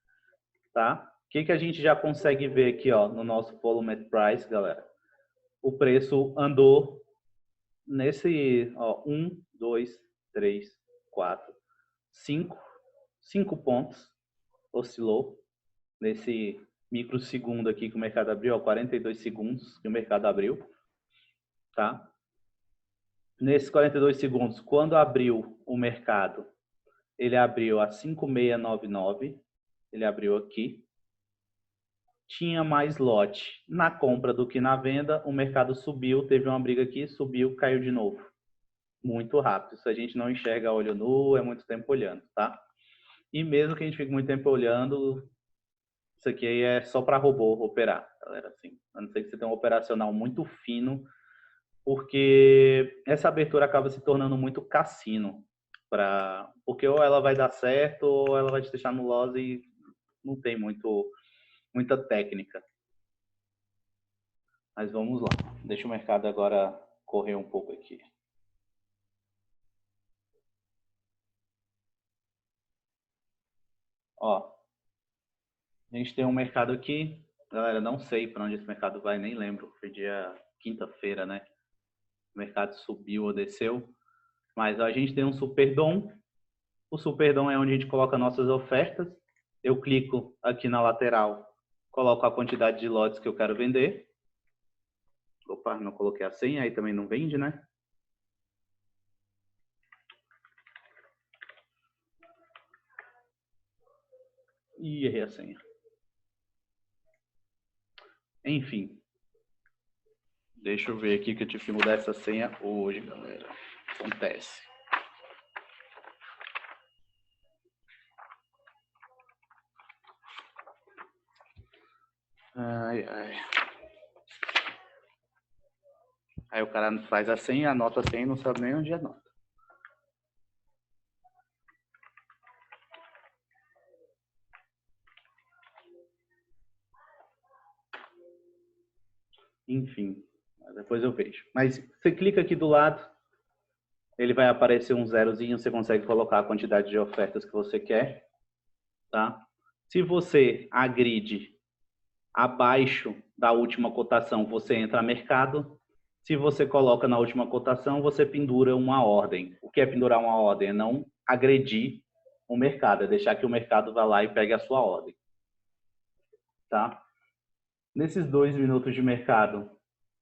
tá? O que a gente já consegue ver aqui, ó, no nosso Volume Price, galera? O preço andou nesse, ó, 1, 2, 3, 4, 5 pontos, oscilou nesse microsegundo aqui que o mercado abriu, ó, 42 segundos que o mercado abriu, tá? Nesses 42 segundos, quando abriu o mercado, ele abriu a 5,699, ele abriu aqui, tinha mais lote na compra do que na venda, o mercado subiu, teve uma briga aqui, subiu, caiu de novo. Muito rápido. Isso a gente não enxerga a olho nu, é muito tempo olhando, tá? E mesmo que a gente fique muito tempo olhando, isso aqui aí é só para robô operar, galera. Assim, a não ser que você tenha um operacional muito fino, porque essa abertura acaba se tornando muito cassino. Porque ou ela vai dar certo, ou ela vai te deixar no loss e não tem muita técnica. Mas vamos lá. Deixa o mercado agora correr um pouco aqui. Ó, a gente tem um mercado aqui. Galera, não sei para onde esse mercado vai, nem lembro. Foi dia quinta-feira, né? O mercado subiu ou desceu. Mas ó, a gente tem um Superdom. O Superdom é onde a gente coloca nossas ofertas. Eu clico aqui na lateral, coloco a quantidade de lotes que eu quero vender. Opa, não coloquei a senha, aí também não vende, né? Ih, errei a senha. Enfim. Deixa eu ver aqui que eu tive que mudar essa senha hoje, galera. Acontece. Ai, ai. Aí o cara faz a senha, anota a senha e não sabe nem onde anota. Enfim, depois eu vejo. Mas você clica aqui do lado, ele vai aparecer um zerozinho, você consegue colocar a quantidade de ofertas que você quer, tá? Se você agride abaixo da última cotação, você entra a mercado. Se você coloca na última cotação, você pendura uma ordem. O que é pendurar uma ordem? É não agredir o mercado, é deixar que o mercado vá lá e pegue a sua ordem. Tá? Nesses 2 minutos de mercado,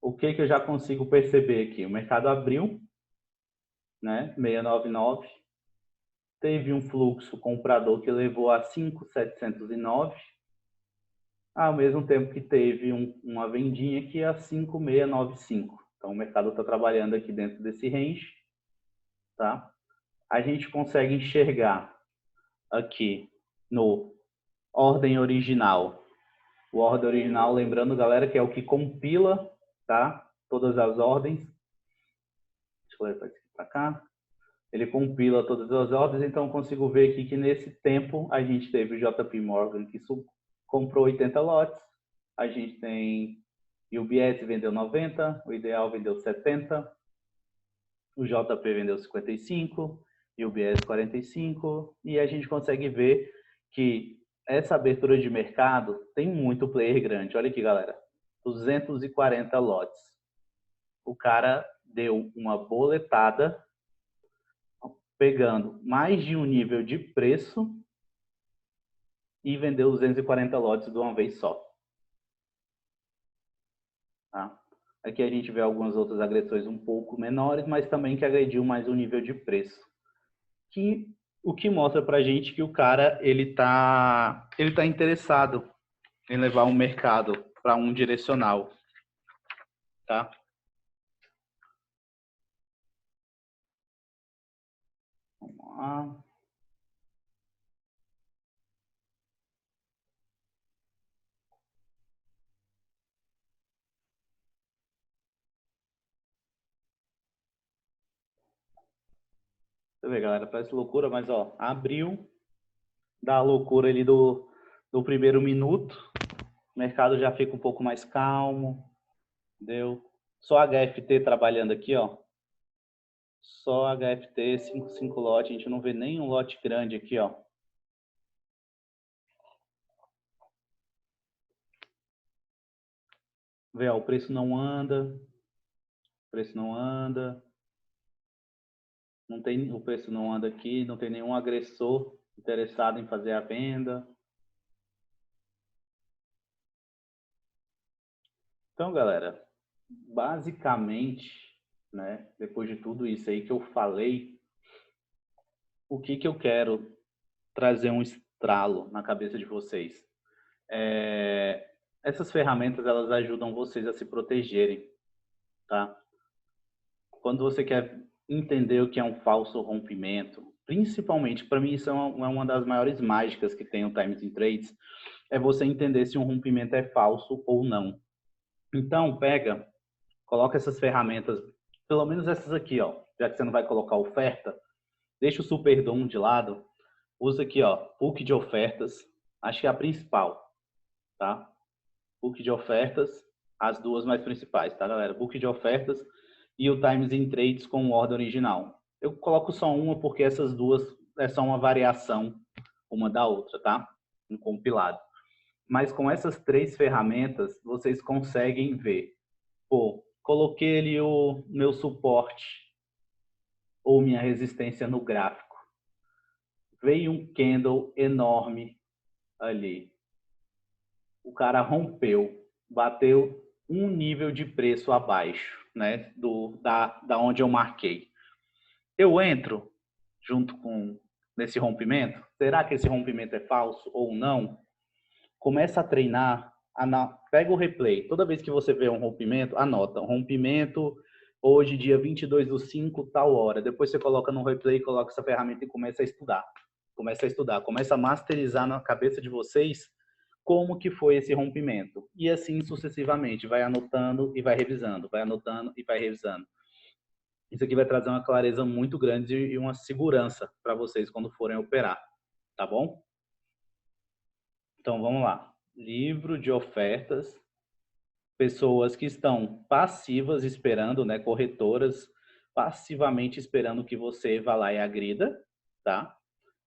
o que que eu já consigo perceber aqui? O mercado abriu, né? 699. Teve um fluxo comprador que levou a 5.709, ao mesmo tempo que teve uma vendinha aqui a 5.695. Então, o mercado está trabalhando aqui dentro desse range, tá? A gente consegue enxergar aqui no ordem original. O ordem original, lembrando, galera, que é o que compila, tá? Todas as ordens. Deixa eu levar aqui para cá. Ele compila todas as ordens, então eu consigo ver aqui que nesse tempo a gente teve o JP Morgan que comprou 80 lotes, a gente tem o UBS vendeu 90, o Ideal vendeu 70, o JP vendeu 55, e o UBS 45, e a gente consegue ver que essa abertura de mercado tem muito player grande. Olha aqui, galera, 240 lotes. O cara deu uma boletada pegando mais de um nível de preço e vendeu 240 lotes de uma vez só. Tá? Aqui a gente vê algumas outras agressões um pouco menores, mas também que agrediu mais o nível de preço. O que mostra pra gente que o cara ele tá interessado em levar o mercado para um direcional. Tá? Vamos lá. Você vê, galera, parece loucura, mas ó, abriu, dá a loucura ali do primeiro minuto, o mercado já fica um pouco mais calmo, entendeu? Só HFT trabalhando aqui, ó. Só HFT, 5 lote, a gente não vê nenhum lote grande aqui, ó. Vê, ó, o preço não anda, o preço não anda, não tem, o preço não anda aqui, não tem nenhum agressor interessado em fazer a venda. Então, galera, basicamente, né, depois de tudo isso aí que eu falei, o que que eu quero trazer um estralo na cabeça de vocês? Essas ferramentas, elas ajudam vocês a se protegerem, tá? Quando você quer entender o que é um falso rompimento, principalmente, para mim isso é uma das maiores mágicas que tem o Times in Trades, é você entender se um rompimento é falso ou não. Então, coloca essas ferramentas, pelo menos essas aqui, ó, já que você não vai colocar oferta, deixa o Superdom de lado, usa aqui, ó, book de ofertas, acho que é a principal, tá? Book de ofertas, as duas mais principais, tá, galera? Book de ofertas e o Times in Trades com ordem original. Eu coloco só uma porque essas duas é só uma variação uma da outra, tá? Um compilado. Mas com essas três ferramentas, vocês conseguem ver. Pô, coloquei ali o meu suporte ou minha resistência no gráfico. Veio um candle enorme ali. O cara rompeu, bateu um nível de preço abaixo, né, da onde eu marquei. Eu entro junto com nesse rompimento? Será que esse rompimento é falso ou não? Começa a treinar, pega o replay. Toda vez que você vê um rompimento, anota, rompimento hoje, dia 22/5, tal hora. Depois você coloca no replay, coloca essa ferramenta e começa a estudar. Começa a masterizar na cabeça de vocês como que foi esse rompimento. E assim sucessivamente, vai anotando e vai revisando, vai anotando e vai revisando. Isso aqui vai trazer uma clareza muito grande e uma segurança para vocês quando forem operar, tá bom? Então, vamos lá. Livro de ofertas. Pessoas que estão passivas esperando, né? Corretoras passivamente esperando que você vá lá e agrida, tá?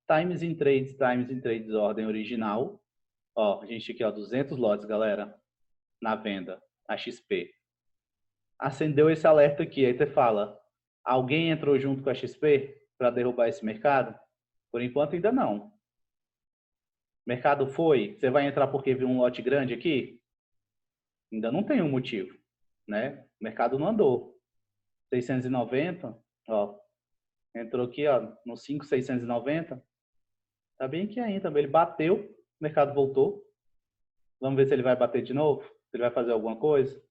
Times in Trades, ordem original. Ó, a gente aqui, ó, 200 lotes, galera, na venda, a XP. Acendeu esse alerta aqui, aí você fala, alguém entrou junto com a XP para derrubar esse mercado? Por enquanto ainda não. Mercado foi? Você vai entrar porque viu um lote grande aqui? Ainda não tem um motivo. né? O mercado não andou. 690, ó, entrou aqui, ó, no 5,690. Tá bem aqui ainda, ele bateu, o mercado voltou. Vamos ver se ele vai bater de novo, se ele vai fazer alguma coisa.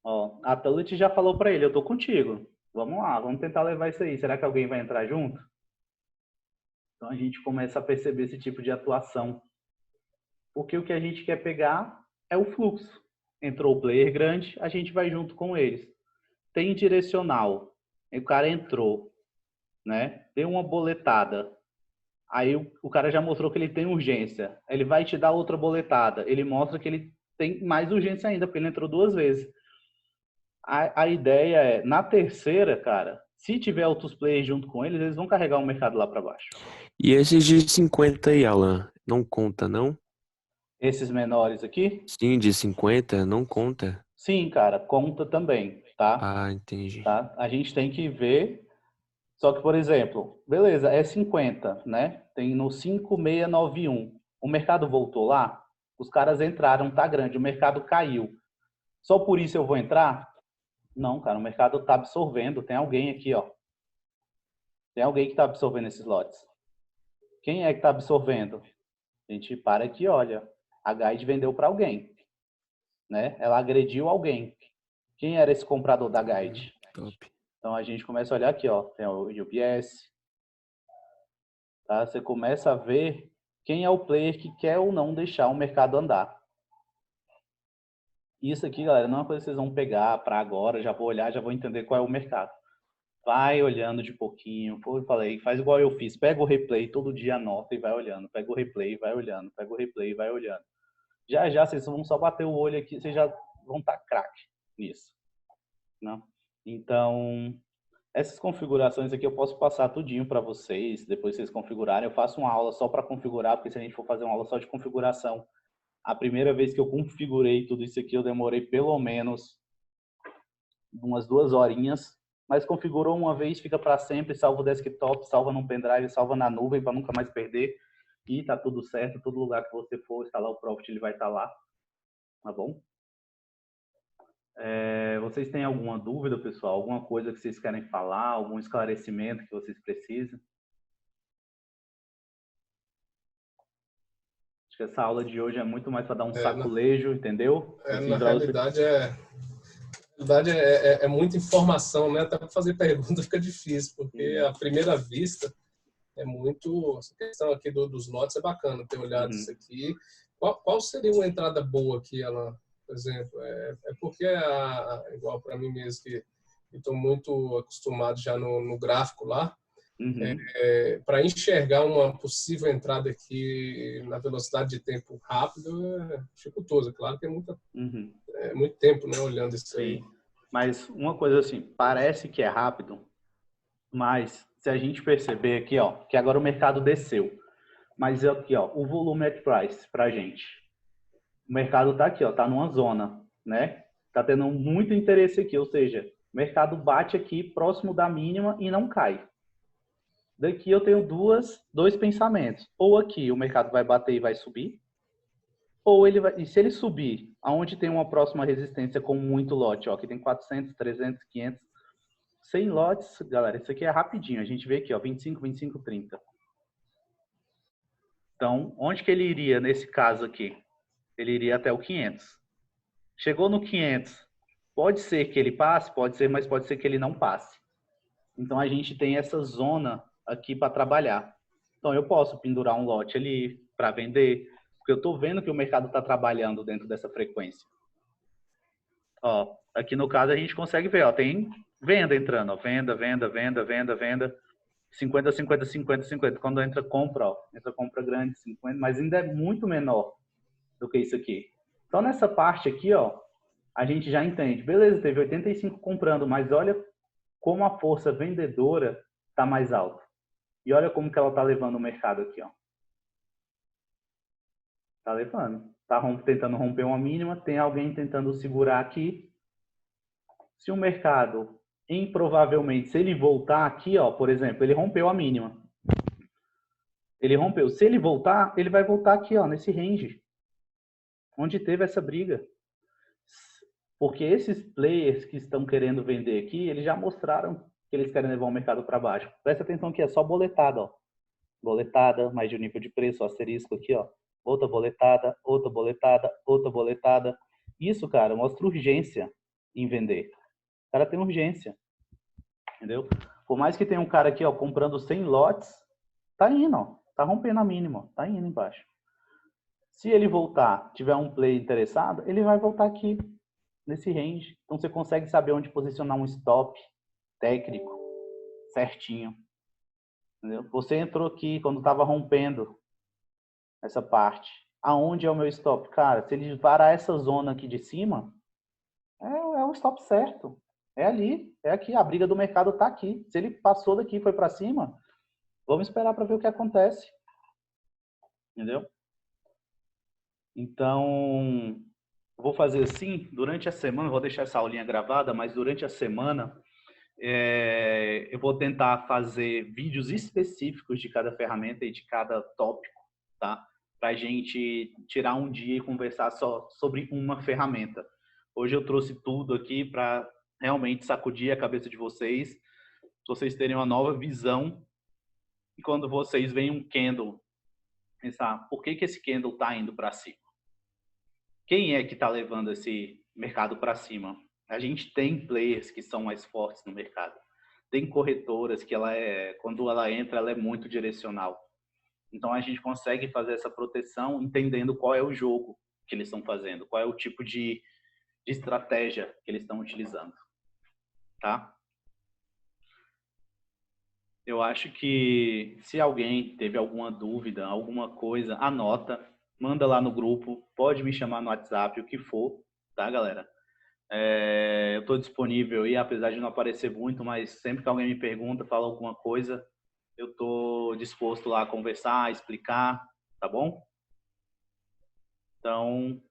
Ó, a Tullet já falou para ele, eu tô contigo. Vamos lá, vamos tentar levar isso aí. Será que alguém vai entrar junto? Então a gente começa a perceber esse tipo de atuação. Porque o que a gente quer pegar é o fluxo. Entrou o player grande, a gente vai junto com eles. Tem direcional. O cara entrou, né? Deu uma boletada. Aí o cara já mostrou que ele tem urgência. Ele vai te dar outra boletada. Ele mostra que ele tem mais urgência ainda, porque ele entrou 2 vezes. A ideia é, na terceira, cara, se tiver outros players junto com eles, eles vão carregar o mercado lá para baixo. E esses de 50 aí, Alan, não conta, não? Esses menores aqui? Sim, de 50 não conta. Sim, cara, conta também, tá? Ah, entendi. Tá? A gente tem que ver. Só que, por exemplo, beleza, é 50, né? Tem no 5691. O mercado voltou lá, os caras entraram, tá grande, o mercado caiu. Só por isso eu vou entrar? Não, cara, o mercado tá absorvendo. Tem alguém aqui, ó. Tem alguém que tá absorvendo esses lotes. Quem é que tá absorvendo? A gente para aqui e olha. A Guide vendeu para alguém, né? Ela agrediu alguém. Quem era esse comprador da Guide? Top. Então a gente começa a olhar aqui, ó, tem o UBS, tá? Você começa a ver quem é o player que quer ou não deixar o mercado andar. Isso aqui, galera, não é uma coisa que vocês vão pegar para agora, já vou olhar, já vou entender qual é o mercado. Vai olhando de pouquinho, como eu falei, faz igual eu fiz, pega o replay, todo dia anota e vai olhando, pega o replay, vai olhando, pega o replay, vai olhando. Já já vocês vão só bater o olho aqui, vocês já vão estar craque nisso, né? Então, essas configurações aqui eu posso passar tudinho para vocês, depois vocês configurarem. Eu faço uma aula só para configurar, porque se a gente for fazer uma aula só de configuração, a primeira vez que eu configurei tudo isso aqui, eu demorei pelo menos umas 2 horinhas, mas configurou uma vez, fica para sempre, salva o desktop, salva num pendrive, salva na nuvem para nunca mais perder. E tá tudo certo, todo lugar que você for instalar o Profit, ele vai estar lá, tá bom? Vocês têm alguma dúvida, pessoal? Alguma coisa que vocês querem falar? Algum esclarecimento que vocês precisam? Acho que essa aula de hoje é muito mais para dar um saculejo, entendeu? Assim, na realidade, é muita informação, né? Até para fazer pergunta fica difícil, porque à primeira vista é muito... Essa questão aqui dos lotes é bacana ter olhado isso aqui. Qual seria uma entrada boa aqui, ela, por exemplo? É porque, igual para mim mesmo, que estou muito acostumado já no gráfico lá, para enxergar uma possível entrada aqui na velocidade de tempo rápido é dificultoso. Claro que é muito tempo, né, olhando isso aí. Mas uma coisa assim, parece que é rápido, mas se a gente perceber aqui, ó, que agora o mercado desceu, mas aqui, ó, o volume at price pra gente. O mercado tá aqui, ó, tá numa zona, né? Tá tendo muito interesse aqui, ou seja, o mercado bate aqui próximo da mínima e não cai. Daqui eu tenho dois pensamentos. Ou aqui o mercado vai bater e vai subir, ou ele vai, e se ele subir, aonde tem uma próxima resistência com muito lote, ó, aqui tem 400, 300, 500, 100 lotes, galera, isso aqui é rapidinho, a gente vê aqui, ó, 25, 25, 30. Então, onde que ele iria nesse caso aqui? Ele iria até o 500. Chegou no 500, pode ser que ele passe, pode ser, mas pode ser que ele não passe. Então, a gente tem essa zona aqui para trabalhar. Então, eu posso pendurar um lote ali para vender, porque eu estou vendo que o mercado está trabalhando dentro dessa frequência. Ó, aqui no caso a gente consegue ver, ó, tem venda entrando, ó, venda, venda, venda, venda, venda, 50, 50, 50, 50. Quando entra compra, ó, entra compra grande, 50, mas ainda é muito menor do que isso aqui. Então, nessa parte aqui, ó, a gente já entende. Beleza, teve 85 comprando, mas olha como a força vendedora está mais alta. E olha como que ela está levando o mercado aqui, ó. Tá levando. Tá tentando romper uma mínima, tem alguém tentando segurar aqui. Se o mercado, improvavelmente, se ele voltar aqui, ó, por exemplo, ele rompeu a mínima. Ele rompeu. Se ele voltar, ele vai voltar aqui, ó, nesse range, onde teve essa briga. Porque esses players que estão querendo vender aqui, eles já mostraram que eles querem levar o mercado para baixo. Presta atenção que é só boletada, ó. Boletada, mais de um nível de preço, asterisco aqui, ó. Outra boletada, outra boletada, outra boletada. Isso, cara, mostra urgência em vender. O cara tem urgência, entendeu? Por mais que tenha um cara aqui, ó, comprando 100 lotes, tá indo, ó. Tá rompendo a mínima, ó. Tá indo embaixo. Se ele voltar, tiver um player interessado, ele vai voltar aqui, nesse range. Então, você consegue saber onde posicionar um stop técnico certinho. Entendeu? Você entrou aqui quando estava rompendo essa parte. Aonde é o meu stop? Cara, se ele parar essa zona aqui de cima, é o stop certo. É ali, é aqui. A briga do mercado está aqui. Se ele passou daqui e foi para cima, vamos esperar para ver o que acontece. Entendeu? Então, vou fazer assim, durante a semana, vou deixar essa aulinha gravada, mas durante a semana eu vou tentar fazer vídeos específicos de cada ferramenta e de cada tópico, tá? Para a gente tirar um dia e conversar só sobre uma ferramenta. Hoje eu trouxe tudo aqui para realmente sacudir a cabeça de vocês terem uma nova visão. E quando vocês veem um candle, pensar, por que esse candle está indo para cima? Quem é que está levando esse mercado para cima? A gente tem players que são mais fortes no mercado. Tem corretoras que quando ela entra, ela é muito direcional. Então a gente consegue fazer essa proteção entendendo qual é o jogo que eles estão fazendo, qual é o tipo de estratégia que eles estão utilizando, tá? Eu acho que se alguém teve alguma dúvida, alguma coisa, anota, manda lá no grupo, pode me chamar no WhatsApp, o que for, tá, galera? Eu estou disponível aí, apesar de não aparecer muito, mas sempre que alguém me pergunta, fala alguma coisa, eu estou disposto lá a conversar, a explicar, tá bom? Então,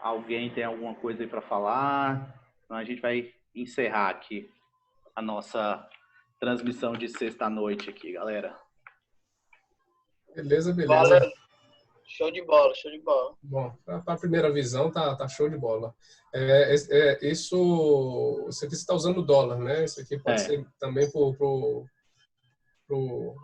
alguém tem alguma coisa aí para falar? Então, a gente vai encerrar aqui a nossa transmissão de sexta-noite aqui, galera. Beleza. Valeu. Show de bola, show de bola. Bom, para a primeira visão, tá show de bola. Isso aqui você está usando o dólar, né? Isso aqui pode ser também pro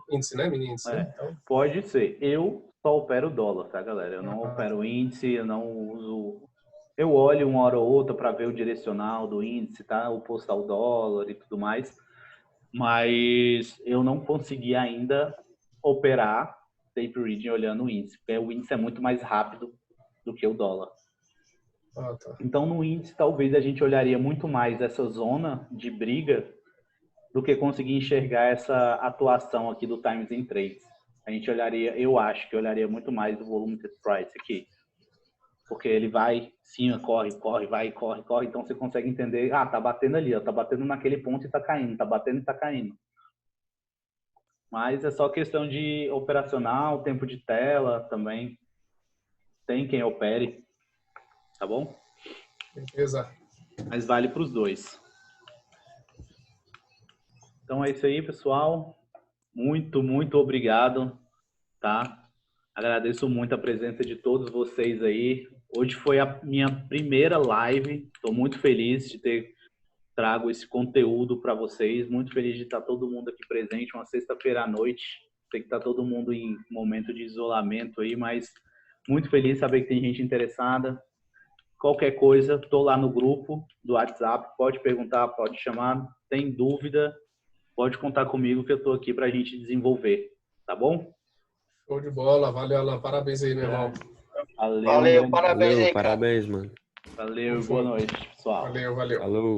índice, né? Mini índice, né? Então... Pode ser. Eu só opero dólar, tá, galera? Eu não opero índice, eu não uso... Eu olho uma hora ou outra para ver o direcional do índice, tá? Oposto ao dólar e tudo mais. Mas eu não consegui ainda operar tape reading olhando o índice, porque o índice é muito mais rápido do que o dólar. Tá. Então, no índice, talvez a gente olharia muito mais essa zona de briga do que conseguir enxergar essa atuação aqui do Times in Trades. A gente olharia, eu acho que olharia muito mais do volume to price aqui. Porque ele vai, sim, corre, vai, corre. Então, você consegue entender, tá batendo ali, ó, tá batendo naquele ponto e tá caindo, tá batendo e tá caindo. Mas é só questão de operacional, tempo de tela também. Tem quem opere, tá bom? Beleza. Mas vale para os dois. Então é isso aí, pessoal. Muito, muito obrigado, tá? Agradeço muito a presença de todos vocês aí. Hoje foi a minha primeira live. Estou muito feliz de ter trago esse conteúdo para vocês. Muito feliz de estar todo mundo aqui presente. Uma sexta-feira à noite. Sei que está todo mundo em momento de isolamento aí, mas muito feliz de saber que tem gente interessada. Qualquer coisa, estou lá no grupo do WhatsApp. Pode perguntar, pode chamar. Tem dúvida, pode contar comigo que eu estou aqui para a gente desenvolver. Tá bom? Show de bola. Valeu, Alan. Parabéns aí, meu irmão. Valeu, parabéns aí, cara. Parabéns, mano. Valeu, boa noite, pessoal. Valeu. Falou.